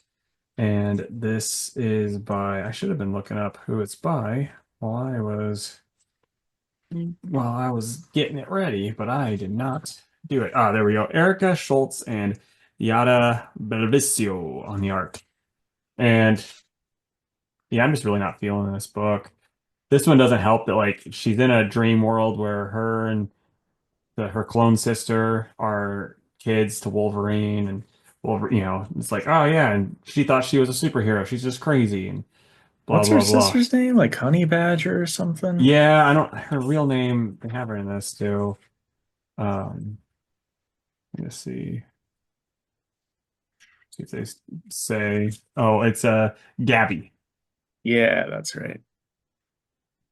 And this is by, I should have been looking up who it's by while I was getting it ready, but I did not do it. Ah, there we go. Erica Schultz and Yada Belvisio on the art. And yeah, I'm just really not feeling this book. This one doesn't help that like she's in a dream world where her and her clone sister are kids to Wolverine and Wolverine, it's like, oh yeah, and she thought she was a superhero. She's just crazy and blah What's her blah blah. sister's name? Like Honey Badger or something? Yeah, I don't her real name, they have her in this too. Um, let's see if they say, oh, it's Gabby. Yeah, that's right.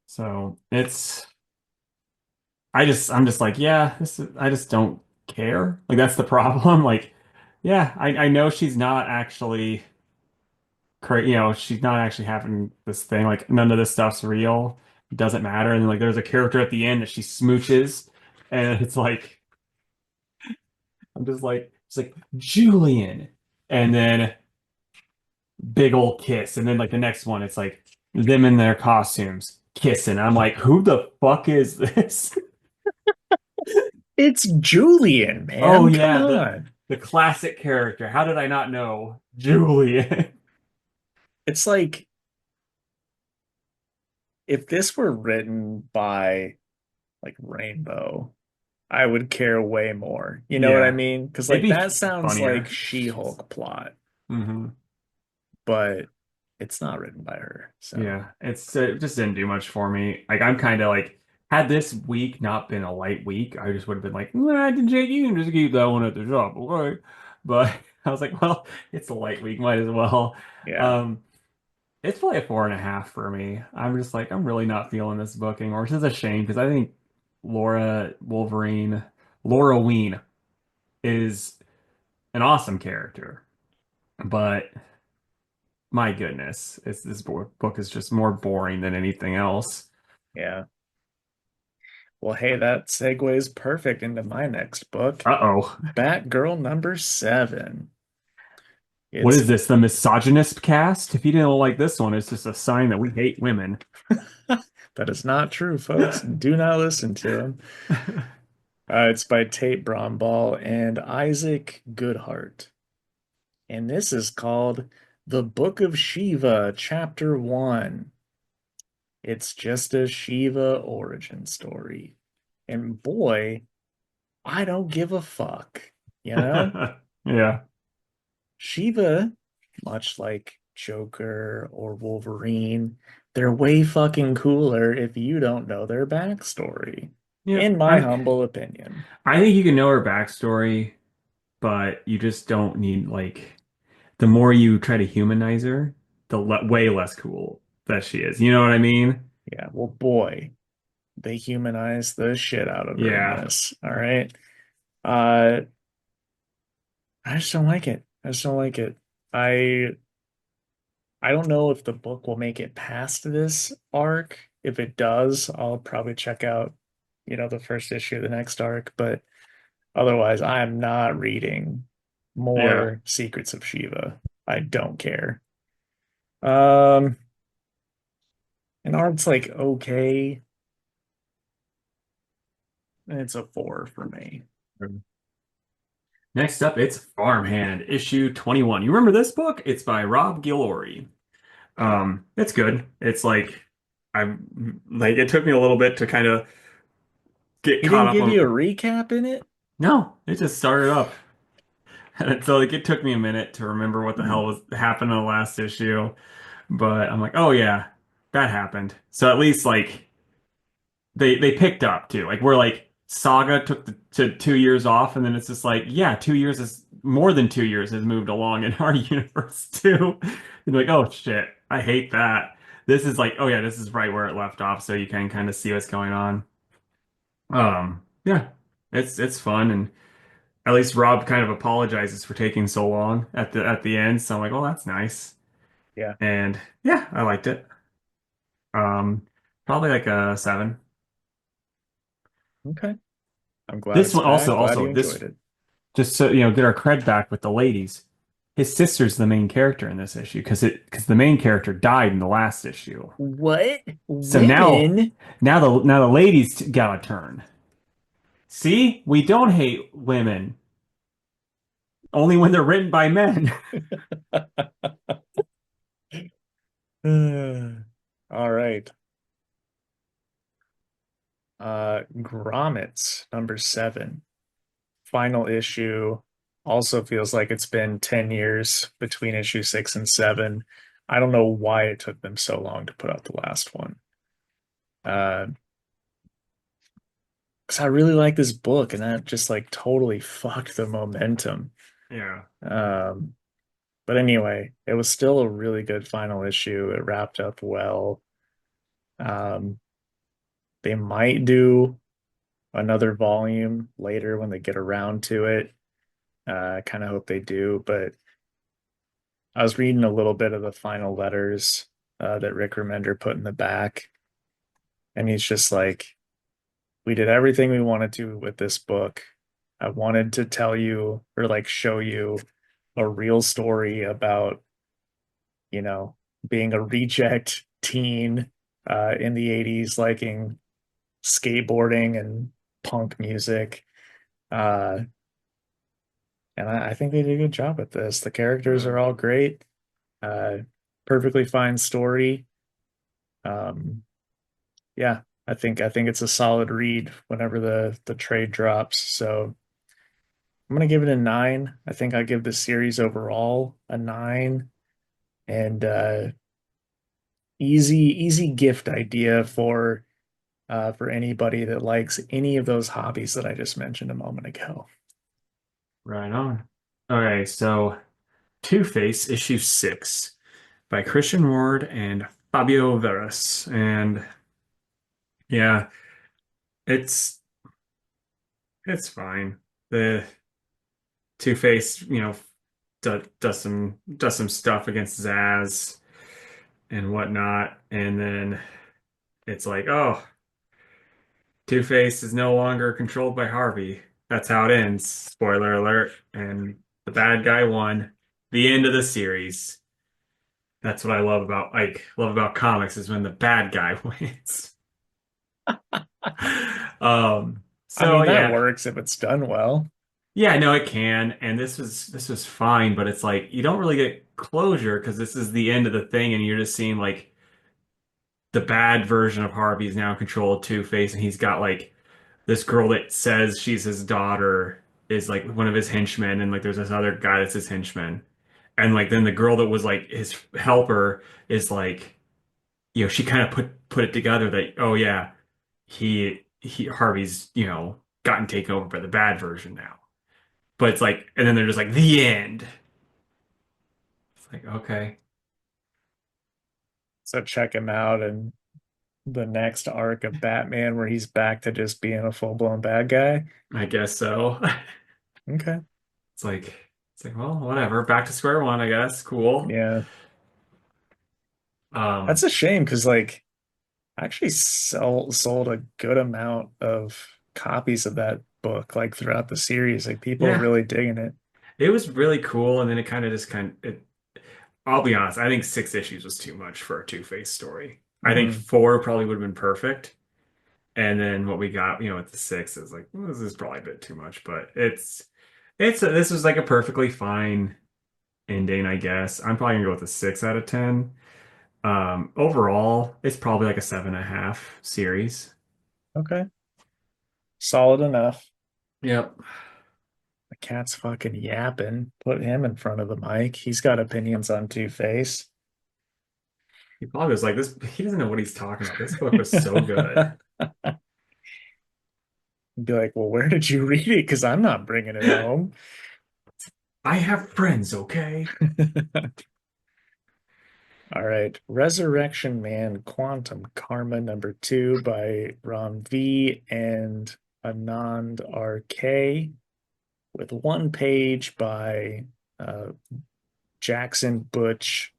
So I'm just like, yeah, I just don't care. Like that's the problem. Like, yeah, I know she's not actually she's not actually having this thing. Like none of this stuff's real. It doesn't matter. And then like there's a character at the end that she smooches, and it's like I'm just like it's like Julian, and then big old kiss, and then like the next one, it's like them in their costumes kissing. I'm like, who the fuck is this? It's Julian, Oh man. Come yeah, on. the classic character. How did I not know Julian? It's like if this were written by like Rainbow, I would care way more. You know what I Yeah, mean? Because it'd like be that sounds like funnier. She-Hulk plot, Hmm. but it's not written by her. So Yeah, it just didn't do much for me. Like I'm kind of like, had this week not been a light week, I just would have been like, nah, Jake, you can just keep that one at the shop, okay? But I was like, well, it's a light week, might as well. yeah, Um, it's probably a 4.5 for me. I'm just like, I'm really not feeling this book anymore, which is a shame because I think Laura Ween is an awesome character, but my goodness, this book is just more boring than anything else. yeah. Well, hey, that segues perfect into my next book, Uh-oh. Batgirl #7. What It's is this? The misogynist cast? If you didn't like this one, it's just a sign that we hate women. that is not true, folks. Do not listen to him. It's by Tate Bromball and Isaac Goodhart. And this is called The Book of Shiva, Chapter 1. It's just a Shiva origin story. And boy, I don't give a fuck. You know? Yeah. Shiva, much like Joker or Wolverine, they're way fucking cooler if you don't know their backstory, Yep. in my humble opinion. I think you can know her backstory, but you just don't need like the more you try to humanize her, the le way less cool that she is. You know what I mean? Yeah, well, boy, they humanize the shit out of her in Yeah. this. All right. Uh, I just don't like it. I just don't like it. I I don't know if the book will make it past this arc. If it does, I'll probably check out, the first issue of the next arc, but otherwise, I am not reading Yeah. more Secrets of Shiva. I don't care. Um, and art's like okay, and it's a 4 for me. Next up, it's Farmhand, issue 21. You remember this book? It's by Rob Guillory. It's good. It's like it took me a little bit to kind of get He caught didn't up give you a on. recap in it? No, it just started up. And so like it took me a minute to remember what the Hmm. hell was happened in the last issue. But I'm like, oh yeah, that happened. So at least like they picked up too. Like we're like Saga took to 2 years off, and then it's just like, yeah, 2 years is more than 2 years has moved along in our universe too. And like, oh shit, I hate that. This is like, oh yeah, this is right where it left off, so you can kind of see what's going on. Yeah, it's fun, and at least Rob kind of apologizes for taking so long at the end. So I'm like, well, that's nice. Yeah. And yeah, I liked it. Um, Probably like a 7. Okay. I'm glad This it's one back. Glad you also enjoyed this it. just so get our cred back with the ladies. His sister's the main character in this issue because the main character died in the last issue. What? So Women? now the ladies got a turn. See, we don't hate women only when they're written by men. All right. Grommets, number 7. Final issue. Also feels like it's been 10 years between issue 6 and 7. I don't know why it took them so long to put out the last one. Uh, because I really like this book, and that just like totally fucked the momentum. Yeah. Um, but anyway, it was still a really good final issue. It wrapped up well. Um, they might do another volume later when they get around to it. I kind of hope they do, but I was reading a little bit of the final letters that Rick Remender put in the back, and he's just like, "We did everything we wanted to with this book. I wanted to tell you or like show you a real story about, you know, being a reject teen in the 80s, liking skateboarding and punk music. Uh, and I think they did a good job with this. The characters are all great. Uh, Perfectly fine story. Um, yeah, I think it's a solid read whenever the trade drops. So I'm gonna give it a 9. I think I give the series overall a 9. And easy gift idea for anybody that likes any of those hobbies that I just mentioned a moment ago. Right on. Okay, so Two-Face issue 6 by Christian Ward and Fabio Veras. And yeah, it's it's fine. The Two-Face, does some stuff against Zaz and whatnot, and then it's like, oh, Two-Face is no longer controlled by Harvey. That's how it ends. Spoiler alert. And the bad guy won. The end of the series. That's what I love about comics is when the bad guy wins. Um, I So mean, that yeah, works if it's done well. yeah, I know it can, and this was fine, but it's like you don't really get closure because this is the end of the thing, and you're just seeing like the bad version of Harvey is now in control of Two-Face, and he's got like this girl that says she's his daughter is like one of his henchmen, and like there's this other guy that's his henchman, and like then the girl that was like his helper is like, she kind of put it together that, oh yeah, he Harvey's, gotten taken over by the bad version now. But it's like, and then they're just like the end. It's like, okay, So check him out and the next arc of Batman where he's back to just being a full-blown bad guy. I guess so. Okay. It's like well, whatever, back to square one, I guess. Cool. Yeah. Um, That's a shame because like I actually sold a good amount of copies of that book like throughout the series. Like people are yeah, really digging it. it was really cool, and then it kind of just I'll be honest, I think 6 issues was too much for a Two-Face story. I think Hmm. 4 probably would have been perfect. And then what we got, with the 6 is like, well, this is probably a bit too much, but this was like a perfectly fine ending, I guess. I'm probably gonna go with a 6 out of 10. Overall, it's probably like a 7.5 series. Okay. Solid enough. Yep. The cat's fucking yapping. Put him in front of the mic. He's got opinions on Two-Face. He probably was like this. He doesn't know what he's talking about. This book was so good. Be like, well, where did you read it? Because I'm not bringing it home. I have friends, okay? All right. Resurrection Man Quantum Karma #2 by Ron V and Anand RK with one page by uh, Jackson Butch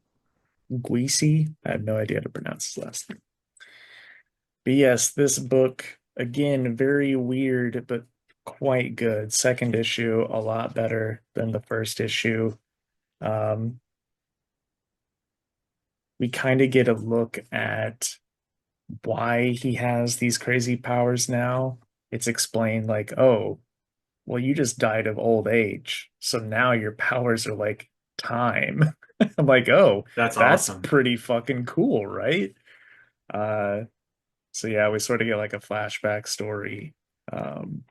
Guisi. I have no idea how to pronounce his last name. But yes, this book, again, very weird, but quite good. Second issue, a lot better than the first issue. Um, we kind of get a look at why he has these crazy powers now. It's explained like, oh, well, you just died of old age. So now your powers are like time. I'm like, oh, That's that's awesome. pretty fucking cool, right? Uh, so yeah, we sort of get like a flashback story, um,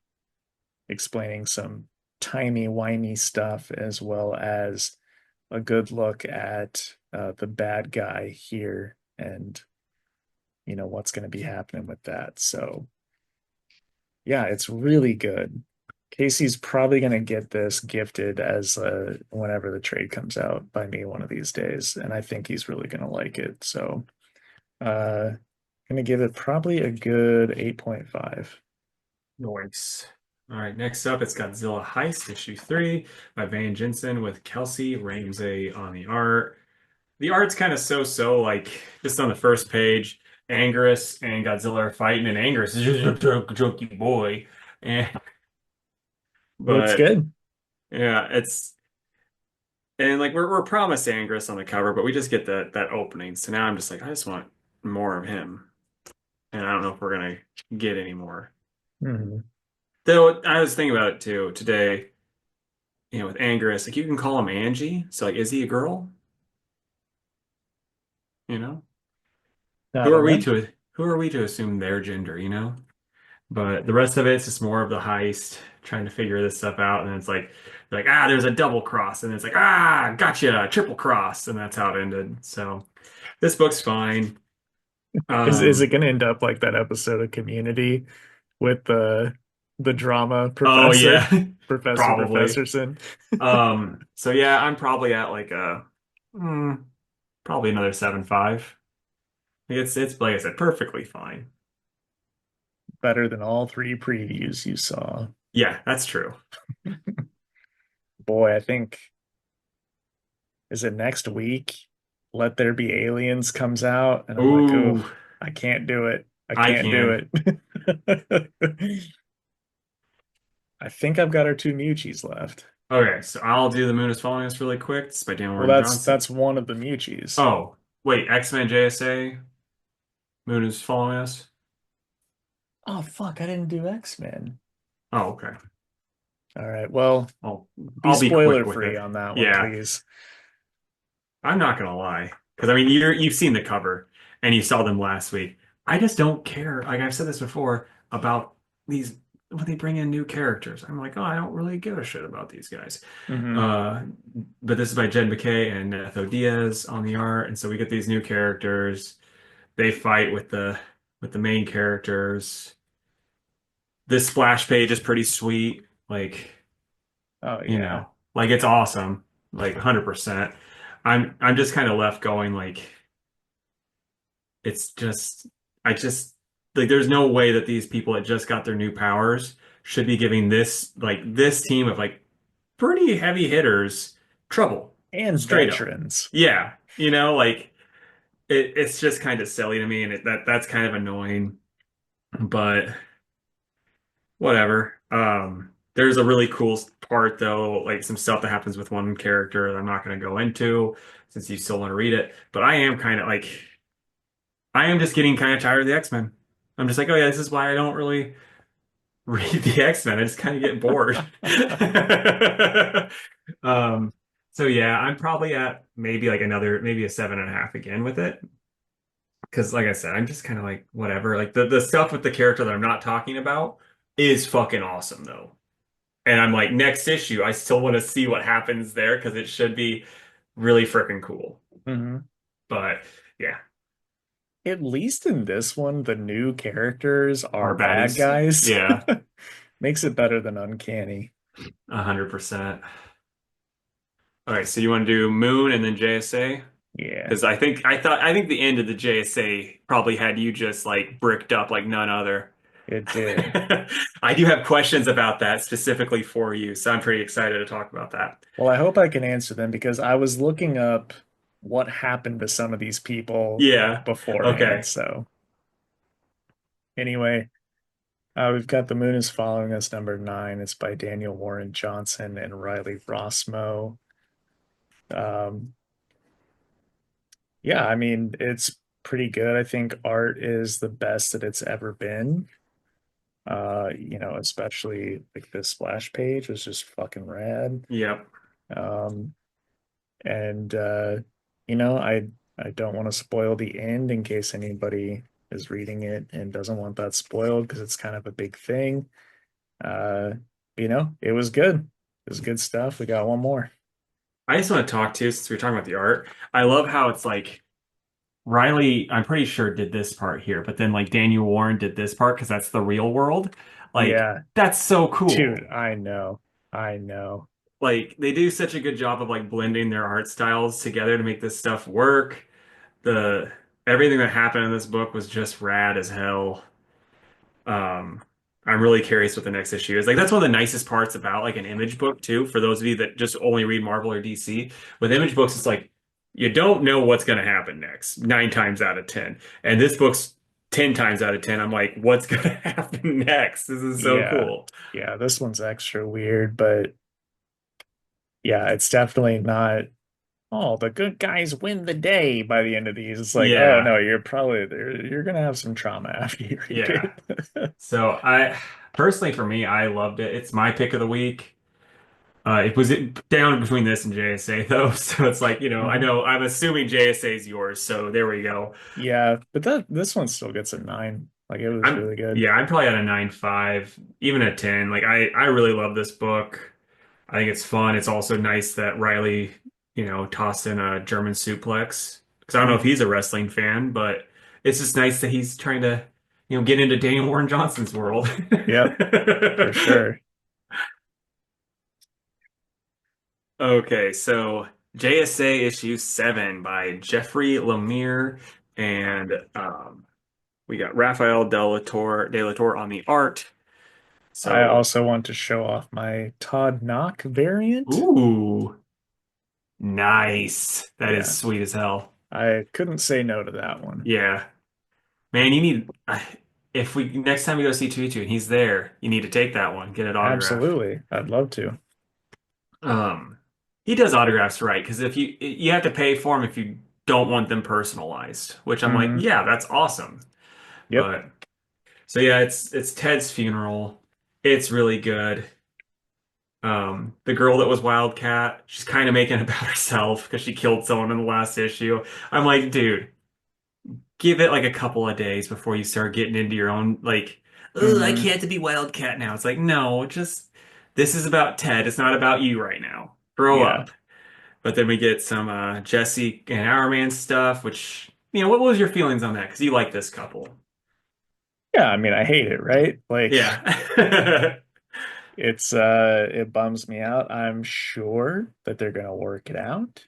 explaining some timey-wimey stuff as well as a good look at the bad guy here and what's going to be happening with that. So yeah, it's really good. Casey's probably going to get this gifted as whenever the trade comes out by me one of these days, and I think he's really going to like it. So, uh, going to give it probably a good 8.5. Nice. All right, next up, it's Godzilla Heist, issue 3 by Van Jensen with Kelsey Ramsey on the art. The art's kind of so-so, like just on the first page, Anguirus and Godzilla are fighting, and Anguirus is just a jokey boy. And Looks but good. yeah, and like we're promised Anguirus on the cover, but we just get that opening. So now I'm just like, I just want more of him. And I don't know if we're gonna get any more. Mhm. Though I was thinking about it too today, with Anguirus, like you can call him Angie. So like, is he a girl? You know? I Who are don't we know. to who are we to assume their gender? But the rest of it's just more of the heist, trying to figure this stuff out. And it's like, there's a double cross. And it's like, gotcha, triple cross. And that's how it ended. So this book's fine. Is it Um, going to end up like that episode of Community with the drama oh professor, yeah, Professor probably. Professorson? So yeah, I'm probably at like mm, probably another 7.5. It's like I said, perfectly fine. Better than all three previews you saw. Yeah, that's true. Boy, I think is it next week? Let There Be Aliens comes out, and I'm like, oh, Ooh, I can't do it. I I can't do can. it. I think I've got our two Muchies left. Okay, so I'll do The Moon is Following Us really quick. It's by Dan Well, Warren that's Johnson. that's one of the Muchies. Oh, wait, X-Men JSA, Moon is Following Us. Oh fuck, I didn't do X-Men. Oh, okay. All right. Well, I'll be I'll be spoiler quick with free it. on that one, Yeah, please. I'm not gonna lie, because I mean you've seen the cover and you saw them last week. I just don't care. Like I've said this before about these when they bring in new characters. I'm like, oh, I don't really give a shit about these guys. Hmm. Uh, but this is by Jed McKay and Netho Diaz on the art, and so we get these new characters. They fight with the main characters. This splash page is pretty sweet. Like, Oh yeah. like it's awesome. Like 100%. I'm just kind of left going like it's just I just like there's no way that these people that just got their new powers should be giving this team of like pretty heavy hitters trouble. And Straight up. veterans. Yeah. Like it's just kind of silly to me and that's kind of annoying, but whatever. There's a really cool part though, like some stuff that happens with one character that I'm not going to go into since you still want to read it. But I am kind of like, I am just getting kind of tired of the X-Men. I'm just like, oh yeah, this is why I don't really read the X-Men. I just kind of get bored. Um, so yeah, I'm probably at maybe like maybe a 7.5 again with it. Because like I said, I'm just kind of like whatever. Like the stuff with the character that I'm not talking about is fucking awesome though. And I'm like, next issue, I still want to see what happens there because it should be really freaking cool. Hmm. But yeah, At least in this one, the new characters are our bad baddies. guys. Yeah, Makes it better than Uncanny. 100%. All right, so you want to do Moon and then JSA? Yeah, Because I think the end of the JSA probably had you just like bricked up like none other. it did. I do have questions about that specifically for you, so I'm pretty excited to talk about that. Well, I hope I can answer them because I was looking up what happened to some of these people Yeah. beforehand. Okay. So, anyway, we've got The Moon is Following Us, number 9. It's by Daniel Warren Johnson and Riley Rossmo. Um, yeah, I mean, it's pretty good. I think art is the best that it's ever been. Especially like this splash page was just fucking rad. Yep. Um, and I don't want to spoil the end in case anybody is reading it and doesn't want that spoiled because it's kind of a big thing. Uh, it was good. It was good stuff. We got one more. I just want to talk to you since we are talking about the art. I love how it's like Riley, I'm pretty sure did this part here, but then like Daniel Warren did this part because that's the real world. Like Yeah, that's so dude, cool. I know. I know. Like they do such a good job of like blending their art styles together to make this stuff work. The Everything that happened in this book was just rad as hell. Um, I'm really curious what the next issue is. Like that's one of the nicest parts about like an image book too, for those of you that just only read Marvel or DC. With image books, it's like you don't know what's going to happen next, 9 times out of 10. And this book's 10 times out of 10. I'm like, what's going to happen next? This is so Yeah. cool. Yeah, this one's extra weird, but yeah, it's definitely not, oh, the good guys win the day by the end of these. It's like, oh Yeah, no, you're probably there. You're gonna have some trauma after you read yeah. it. So I personally for me, I loved it. It's my pick of the week. It was down between this and JSA though, so it's like, I Mhm. know I'm assuming JSA is yours, so there we go. Yeah, but this one still gets a 9. Like it was really good. I'm probably at a 9.5, even a 10. Like I really love this book. I think it's fun. It's also nice that Riley, tossed in a German suplex. Because I don't know if Mhm. he's a wrestling fan, but it's just nice that he's trying to, get into Daniel Warren Johnson's world. Yep, for sure. Okay, so JSA issue 7 by Jeffrey Lemire and we got Rafael De La Torre on the art. I So, also want to show off my Todd Knock variant. ooh, nice. That is Yeah, sweet as hell. I couldn't say no to that one. Yeah. Man, you need if we next time we go see Tutu and he's there, you need to take that one, get it autographed. Absolutely. I'd love to. Um, he does autographs right because if you have to pay for them if you don't want them personalized, which I'm like, Hmm. yeah, that's awesome. Yep. But so yeah, it's Ted's funeral. It's really good. The girl that was Wildcat, she's kind of making it about herself because she killed someone in the last issue. I'm like, dude, give it like a couple of days before you start getting into your own like, ugh, I Hmm. can't be Wildcat now. It's like, no, just this is about Ted. It's not about you right now. Grow Yeah. up. But then we get some Jesse and Hourman stuff, which what was your feelings on that? Because you like this couple. Yeah, I mean, I hate it, right? Like Yeah. it bums me out. I'm sure that they're gonna work it out.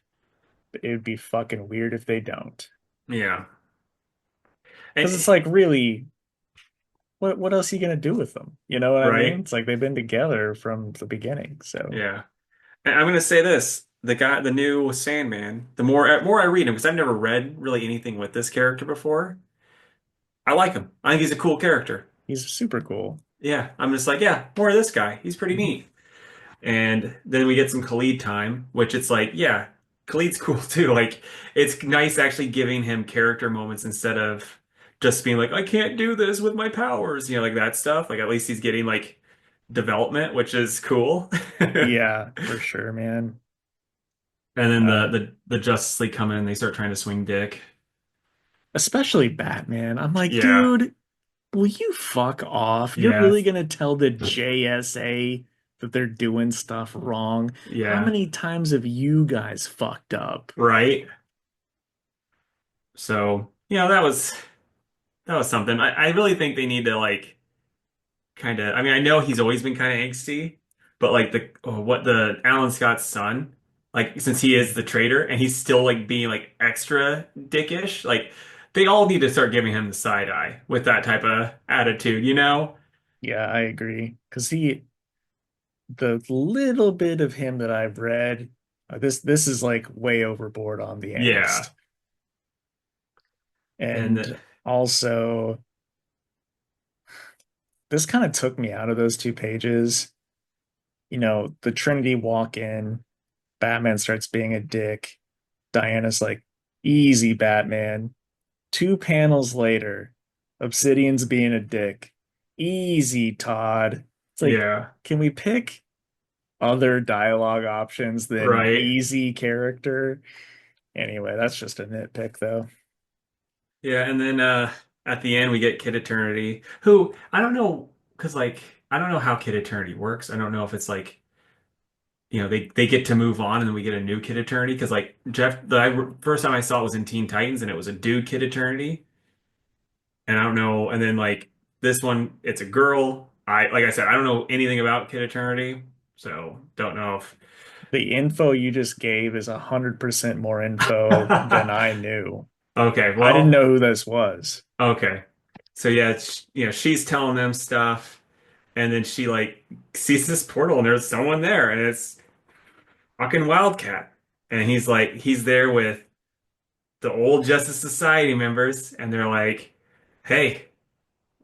But it'd be fucking weird if they don't. Yeah. Because it's And like really, what else are you gonna do with them? You know what I mean? right. It's like they've been together from the beginning. So Yeah. And I'm gonna say this: the new Sandman. The more I read him, because I've never read really anything with this character before, I like him. I think he's a cool character. he's super cool. Yeah, I'm just like, yeah, more of this guy. He's pretty neat. And then we get some Khalid time, which it's like, yeah, Khalid's cool too. Like, it's nice actually giving him character moments instead of just being like, I can't do this with my powers, like that stuff. Like, at least he's getting like development, which is cool. Yeah, for sure, man. And then the Uh, the the Justice League come in and they start trying to swing dick. especially Batman. I'm like, Yeah, dude, will you fuck off? You're yeah, really gonna tell the JSA that they're doing stuff wrong? How yeah, many times have you guys fucked up? right. So, that was something. I really think they need to like kind of. I mean, I know he's always been kind of angsty, but like what the Alan Scott's son, like since he is the traitor and he's still like being like extra dickish, like they all need to start giving him the side eye with that type of attitude, you know? Yeah, I agree. Because the little bit of him that I've read, this is like way overboard on the Yeah. angst. And And also, this kind of took me out of those 2 pages. The Trinity walk in, Batman starts being a dick. Diana's like, easy, Batman. 2 panels later, Obsidian's being a dick. Easy, Todd. It's like, yeah, can we pick other dialogue options than right. easy character? Anyway, that's just a nitpick, though. Yeah, and then at the end we get Kid Eternity, who I don't know because like I don't know how Kid Eternity works. I don't know if it's like they get to move on and then we get a new Kid Eternity because like first time I saw it was in Teen Titans and it was a dude Kid Eternity, and I don't know, and then like this one it's a girl. Like I said, I don't know anything about Kid Eternity, so don't know if The info you just gave is 100% more info than I knew. okay, I didn't well, know who this was. okay. So yeah, she's telling them stuff. And then she like sees this portal and there's someone there and it's fucking Wildcat. And he's there with the old Justice Society members and they're like, "Hey,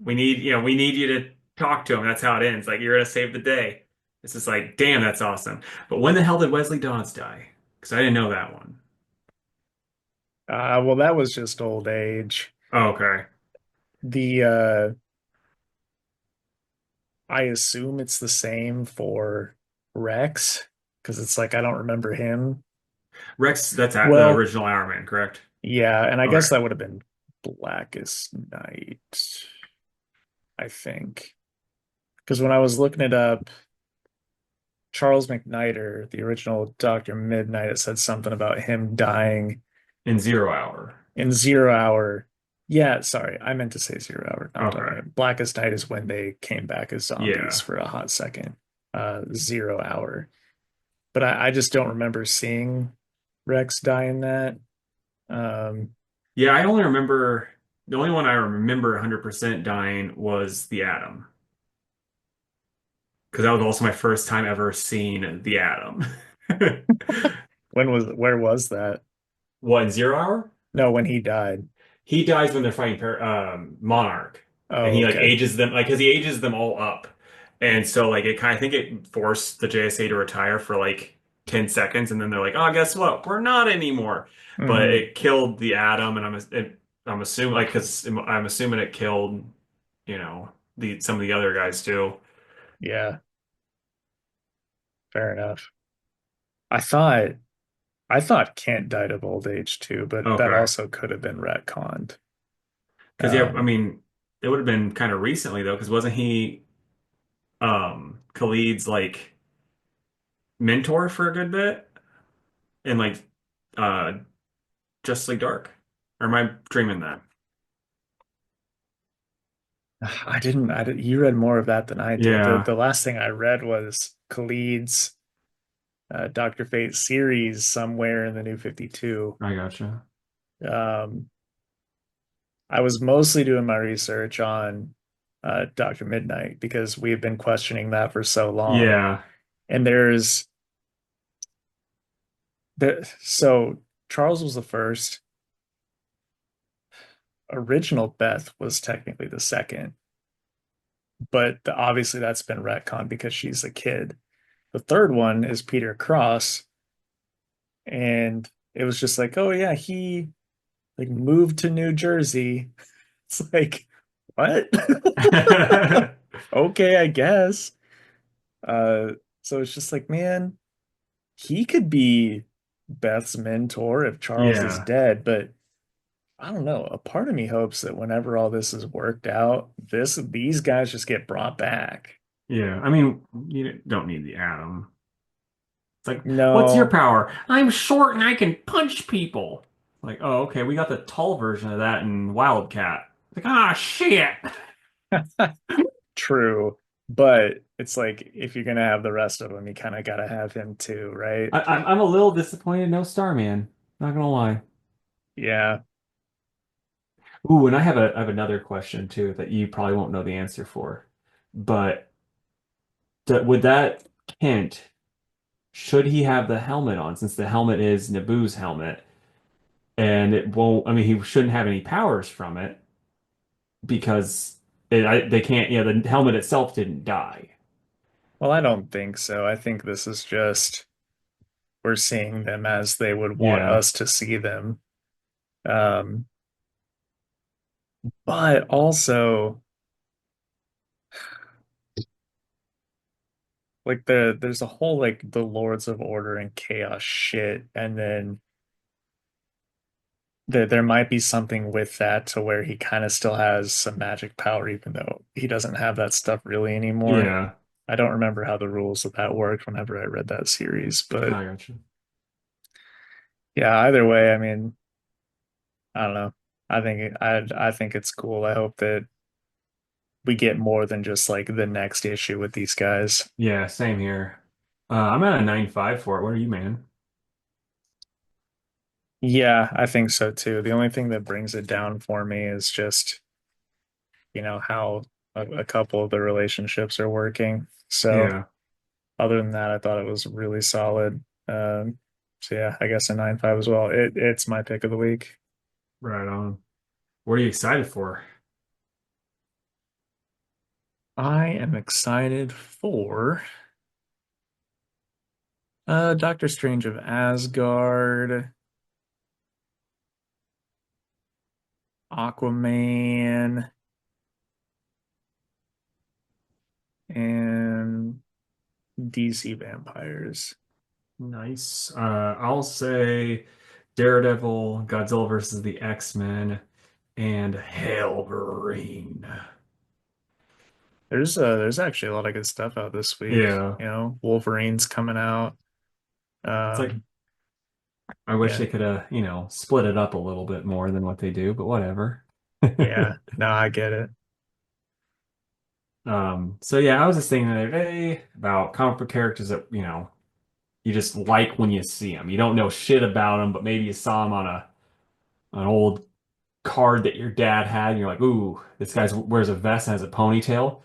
we need you to talk to him." That's how it ends. Like you're gonna save the day. It's just like, damn, that's awesome. But when the hell did Wesley Dodds die? Because I didn't know that one. Well, that was just old age. Oh, okay. The I assume it's the same for Rex because it's like I don't remember him. Rex, that's at the Well, original Iron Man, correct? yeah, and I Okay. guess that would have been Blackest Night, I think. Because when I was looking it up, Charles McNider, the original Dr. Midnight, it said something about him dying In Zero Hour. in 0 hour. Yeah, sorry, I meant to say 0 hour, not Okay. Dawn. Blackest Night is when they came back as zombies Yeah. for a hot second. 0 hour. But I just don't remember seeing Rex die in that. Um, Yeah, I only remember the only one I remember 100% dying was the Atom, because that was also my first time ever seeing the Atom. where was that? What, in Zero Hour? No, when he died. He dies when they're fighting Monarch, and Oh, he like okay. ages them because he ages them all up, and so like it kind of I think it forced the JSA to retire for like 10 seconds, and then they're like, oh, guess what? We're not anymore. But Hmm. it killed the Atom, and I'm assuming like because I'm assuming it killed the some of the other guys too. Yeah, fair enough. I thought I thought Kent died of old age too, but that Okay. also could have been retconned. Because yeah, I Um, mean, it would have been kind of recently though, because wasn't he Khalid's like mentor for a good bit in like uh Justice League Dark? Or am I dreaming that? I did, you read more of that than I did. Yeah, The last thing I read was Khalid's Dr. Fate series somewhere in the New 52. I gotcha. Um, I was mostly doing my research on Dr. Midnight because we've been questioning that for so long. Yeah. And so Charles was the first. Original Beth was technically the second, but obviously that's been retconned because she's a kid. The third one is Peter Cross, and it was just like, oh yeah, he like moved to New Jersey. It's like, what? Okay, I guess. Uh, so it's just like, man, he could be Beth's mentor if Charles is Yeah. dead, but I don't know. A part of me hopes that whenever all this is worked out, these guys just get brought back. Yeah. I mean, you don't need the atom. It's like, what's your No, power? I'm short and I can punch people. Like, oh, okay, we got the tall version of that in Wildcat. Like, ah, shit. true. But it's like if you're gonna have the rest of them, you kind of gotta have him too, right? I'm a little disappointed, no Starman. Not gonna lie. Yeah. Ooh, and I have another question too that you probably won't know the answer for. But would that Kent, should he have the helmet on, since the helmet is Naboo's helmet, and it won't, I mean, he shouldn't have any powers from it because they can't, yeah, the helmet itself didn't die. Well, I don't think so. I think this is just we're seeing them as they would want Yeah, us to see them. Um, but also like there's a whole like the Lords of Order and Chaos shit, and then there might be something with that to where he kind of still has some magic power, even though he doesn't have that stuff really anymore. yeah, I don't remember how the rules of that worked whenever I read that series, but I got you. yeah, either way, I mean, I don't know. I think it's cool. I hope that we get more than just like the next issue with these guys. Yeah, same here. I'm at a 9.5 for it. What are you, man? Yeah, I think so too. The only thing that brings it down for me is just, how a couple of the relationships are working. So Yeah, other than that, I thought it was really solid. So yeah, I guess a 9.5 as well. It's my pick of the week. right on. What are you excited for? I am excited for Doctor Strange of Asgard, Aquaman, and DC Vampires. Nice. I'll say Daredevil, Godzilla versus the X-Men, and Wolverine. There's actually a lot of good stuff out this week. Yeah, Wolverine's coming out. it's like Um, I wish yeah, they could have, split it up a little bit more than what they do, but whatever. yeah. No, I get it. So yeah, I was just thinking the other day about comic book characters that, you just like when you see them. You don't know shit about them, but maybe you saw them on an old card that your dad had, and you're like, ooh, this guy wears a vest and has a ponytail.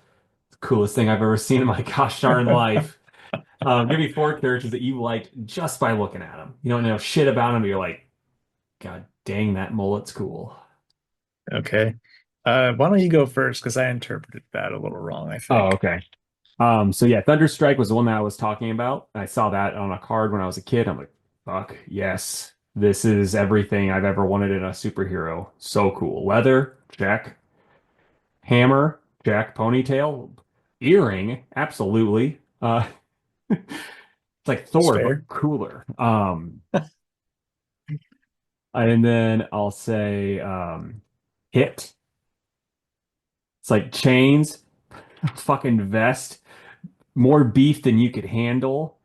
It's the coolest thing I've ever seen in my gosh darn life. Give me four characters that you liked just by looking at them. You don't know shit about them, but you're like, God dang, that mullet's cool. Okay. Why don't you go first? Because I interpreted that a little wrong, I Oh, think. okay. So yeah, Thunderstrike was the one that I was talking about. I saw that on a card when I was a kid. I'm like, fuck, yes. This is everything I've ever wanted in a superhero. So cool. Leather, check. Hammer, check. Ponytail. Earring, absolutely. It's like It's Thor, but fair. cooler. And then I'll say hit. It's like chains, fucking vest, more beef than you could handle.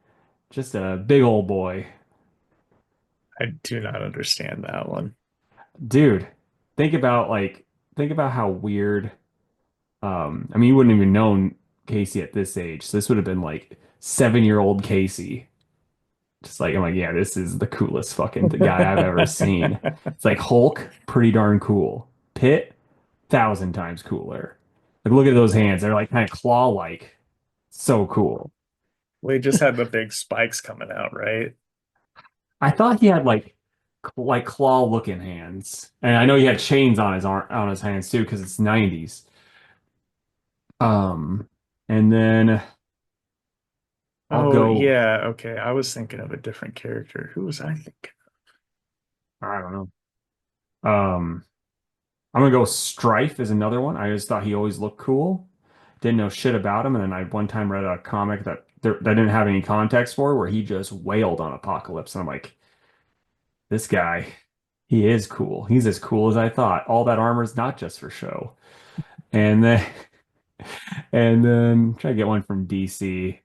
Just a big old boy. I do not understand that one. Dude, think about like think about how weird I mean you wouldn't even known Casey at this age. So this would have been like 7-year-old Casey. Just like I'm like, yeah, this is the coolest fucking guy I've ever seen. It's like Hulk, pretty darn cool. Pitt, 1,000 times cooler. Like look at those hands. They're like kind of claw-like. So cool. Well, he just had the big spikes coming out, right? I thought he had like claw-looking hands. And I know he had chains on his arm on his hands too, because it's 90s. Um, and then I'll Oh, go, yeah. Okay. I was thinking of a different character. Who was I thinking? I don't know. I'm gonna go Strife is another one. I just thought he always looked cool. Didn't know shit about him, and then I one time read a comic that didn't have any context for, where he just wailed on Apocalypse, and I'm like, this guy, he is cool. He's as cool as I thought. All that armor is not just for show. And then and then try to get one from DC,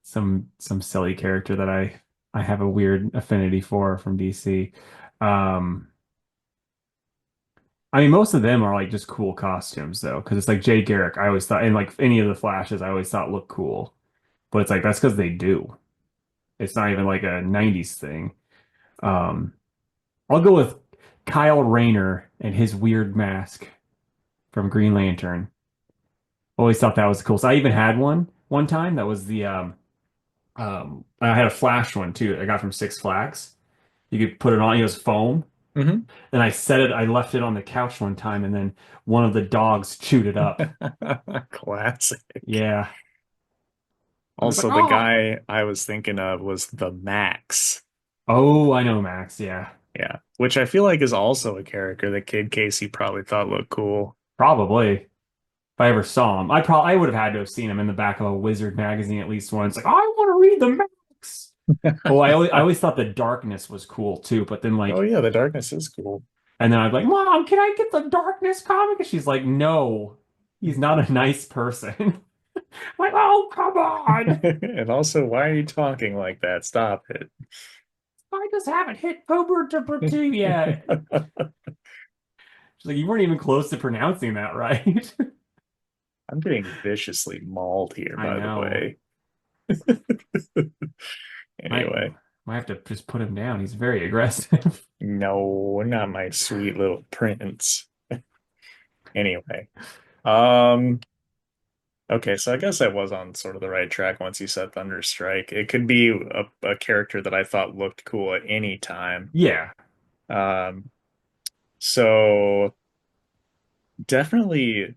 some silly character that I have a weird affinity for from DC. Um, I mean, most of them are like just cool costumes though, because it's like Jay Garrick. I always thought, and like any of the Flashes, I always thought look cool. But it's like that's because they do. It's not even like a 90s thing. Um, I'll go with Kyle Rayner and his weird mask from Green Lantern. Always thought that was cool. So I even had one time that was the I had a Flash one too. I got from Six Flags. You could put it on, it was foam. Hmm. And I left it on the couch one time, and then one of the dogs chewed it up. Classic. Yeah. I was like, Also, the oh, guy I was thinking of was the Max. oh, I know Max. Yeah, Yeah, which I feel like is also a character that Kid Casey probably thought looked cool. probably. If I ever saw him, I would have had to have seen him in the back of a Wizard magazine at least once. Like, oh, I want to read the Max. Oh, I always thought the darkness was cool too, but then Oh like, yeah, the darkness is cool. and then I'd be like, Mom, can I get the darkness comic? And she's like, No, he's not a nice person. I'm like, oh, come on. And also, why are you talking like that? Stop it. I just haven't hit puberty yet. She's like, you weren't even close to pronouncing that right. I'm getting viciously mauled here, I by the know. way. Might Anyway, might have to just put him down. He's very aggressive. no, not my sweet little prince. Anyway, um, okay, so I guess I was on sort of the right track once you said Thunderstrike. It could be a character that I thought looked cool at any time. Yeah. Um, so definitely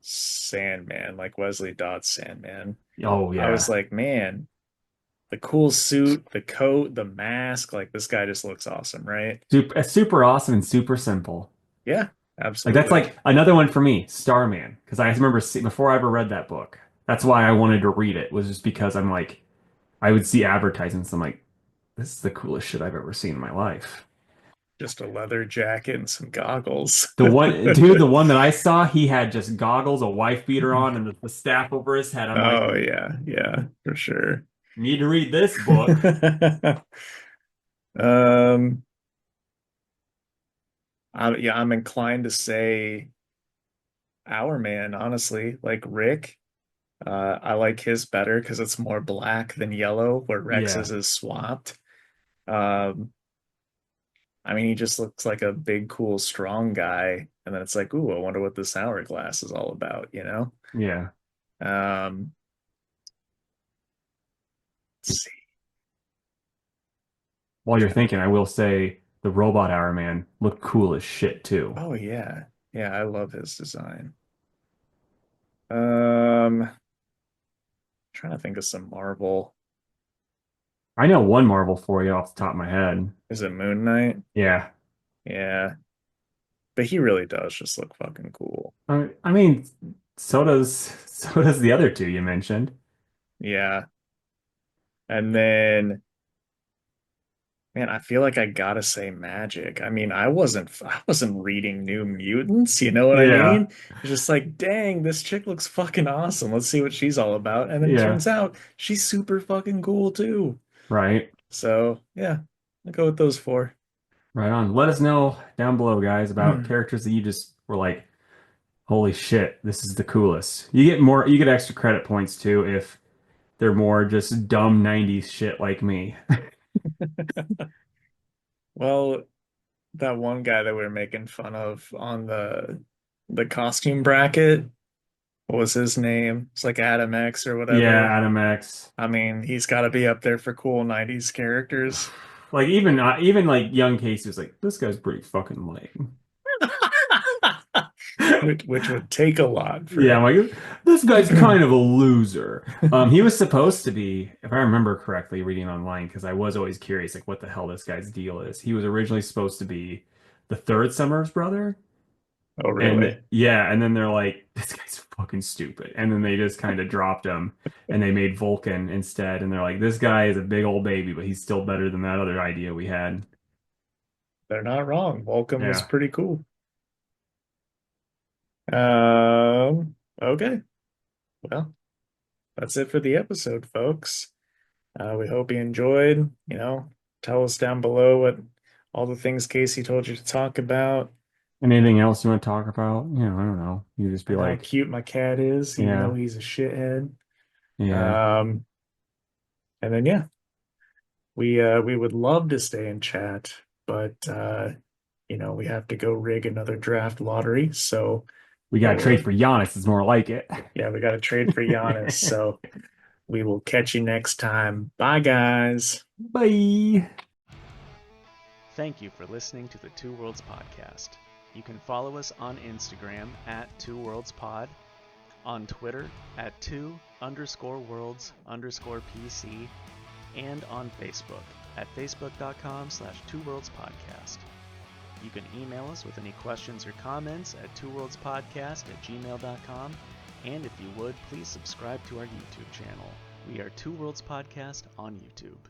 Sandman, like Wesley Dodds Sandman. Oh I was yeah. like, man, the cool suit, the coat, the mask, like this guy just looks awesome, right? Super awesome and super simple. Yeah, Like that's absolutely. like another one for me, Starman, because I remember before I ever read that book. That's why I wanted to read it was just because I'm like I would see advertisements. I'm like, this is the coolest shit I've ever seen in my life. Just a leather jacket and some goggles. The one dude, the one that I saw, he had just goggles, a wife beater on, and the staff over his head. I'm like, Oh yeah, yeah, for sure. need to read this book. Um, yeah, I'm inclined to say our man, honestly, like Rick. I like his better because it's more black than yellow, where Yeah, Rex's is swapped. Um, I mean, he just looks like a big, cool, strong guy, and then it's like, ooh, I wonder what this hourglass is all about, you know? yeah. Um, let's see. While you're Trying to, thinking, I will say the Robot Hour Man looked cool as shit too. oh yeah, yeah, I love his design. Um, trying to think of some Marvel. I know one Marvel for you off the top of my head. Is it Moon Knight? Yeah. Yeah, but he really does just look fucking cool. I mean, so does the other two you mentioned. Yeah. And then, man, I feel like I gotta say magic. I mean, I wasn't reading New Mutants, you know what I Yeah, mean? It's just like, dang, this chick looks fucking awesome. Let's see what she's all about. And then yeah, turns out she's super fucking cool too. right, So yeah, I'll go with those four. right on. Let us know down below, guys, about characters that you just were like, holy shit, this is the coolest. You get extra credit points too if they're more just dumb 90s shit like me. Well, that one guy that we were making fun of on the costume bracket, what was his name? It's like Adam X or Yeah, whatever. Adam X. I mean, he's got to be up there for cool 90s characters. Like even like young Casey was like, this guy's pretty fucking lame. Which would take a lot Yeah, I'm for like, this guy's kind of a loser. He was supposed to be, if I remember correctly, reading online, because I was always curious, like, what the hell this guy's deal is. He was originally supposed to be the third Summers brother, Oh, and really? yeah, and then they're like, this guy's fucking stupid, and then they just kind of dropped him, and they made Vulcan instead, and they're like, this guy is a big old baby, but he's still better than that other idea we had. They're not wrong. Vulcan was Yeah, pretty cool. Okay. Well, that's it for the episode, folks. We hope you enjoyed. Tell us down below what all the things Casey told you to talk about anything else you want to talk about? I don't know. You just be and how like, cute my cat is, even though yeah, he's a shithead. yeah. Um, and then yeah, we would love to stay in chat, but we have to go rig another draft lottery. So We got to we'll trade for Giannis. It's more like it. yeah, we got to trade for Giannis. So we will catch you next time. Bye, guys. Bye. Thank you for listening to the Two Worlds Podcast. You can follow us on Instagram at Two Worlds Pod, on Twitter at two_worlds_PC, and on Facebook at facebook.com/twoworldspodcast. You can email us with any questions or comments at twoworldspodcast@gmail.com, and if you would, please subscribe to our YouTube channel. We are Two Worlds Podcast on YouTube.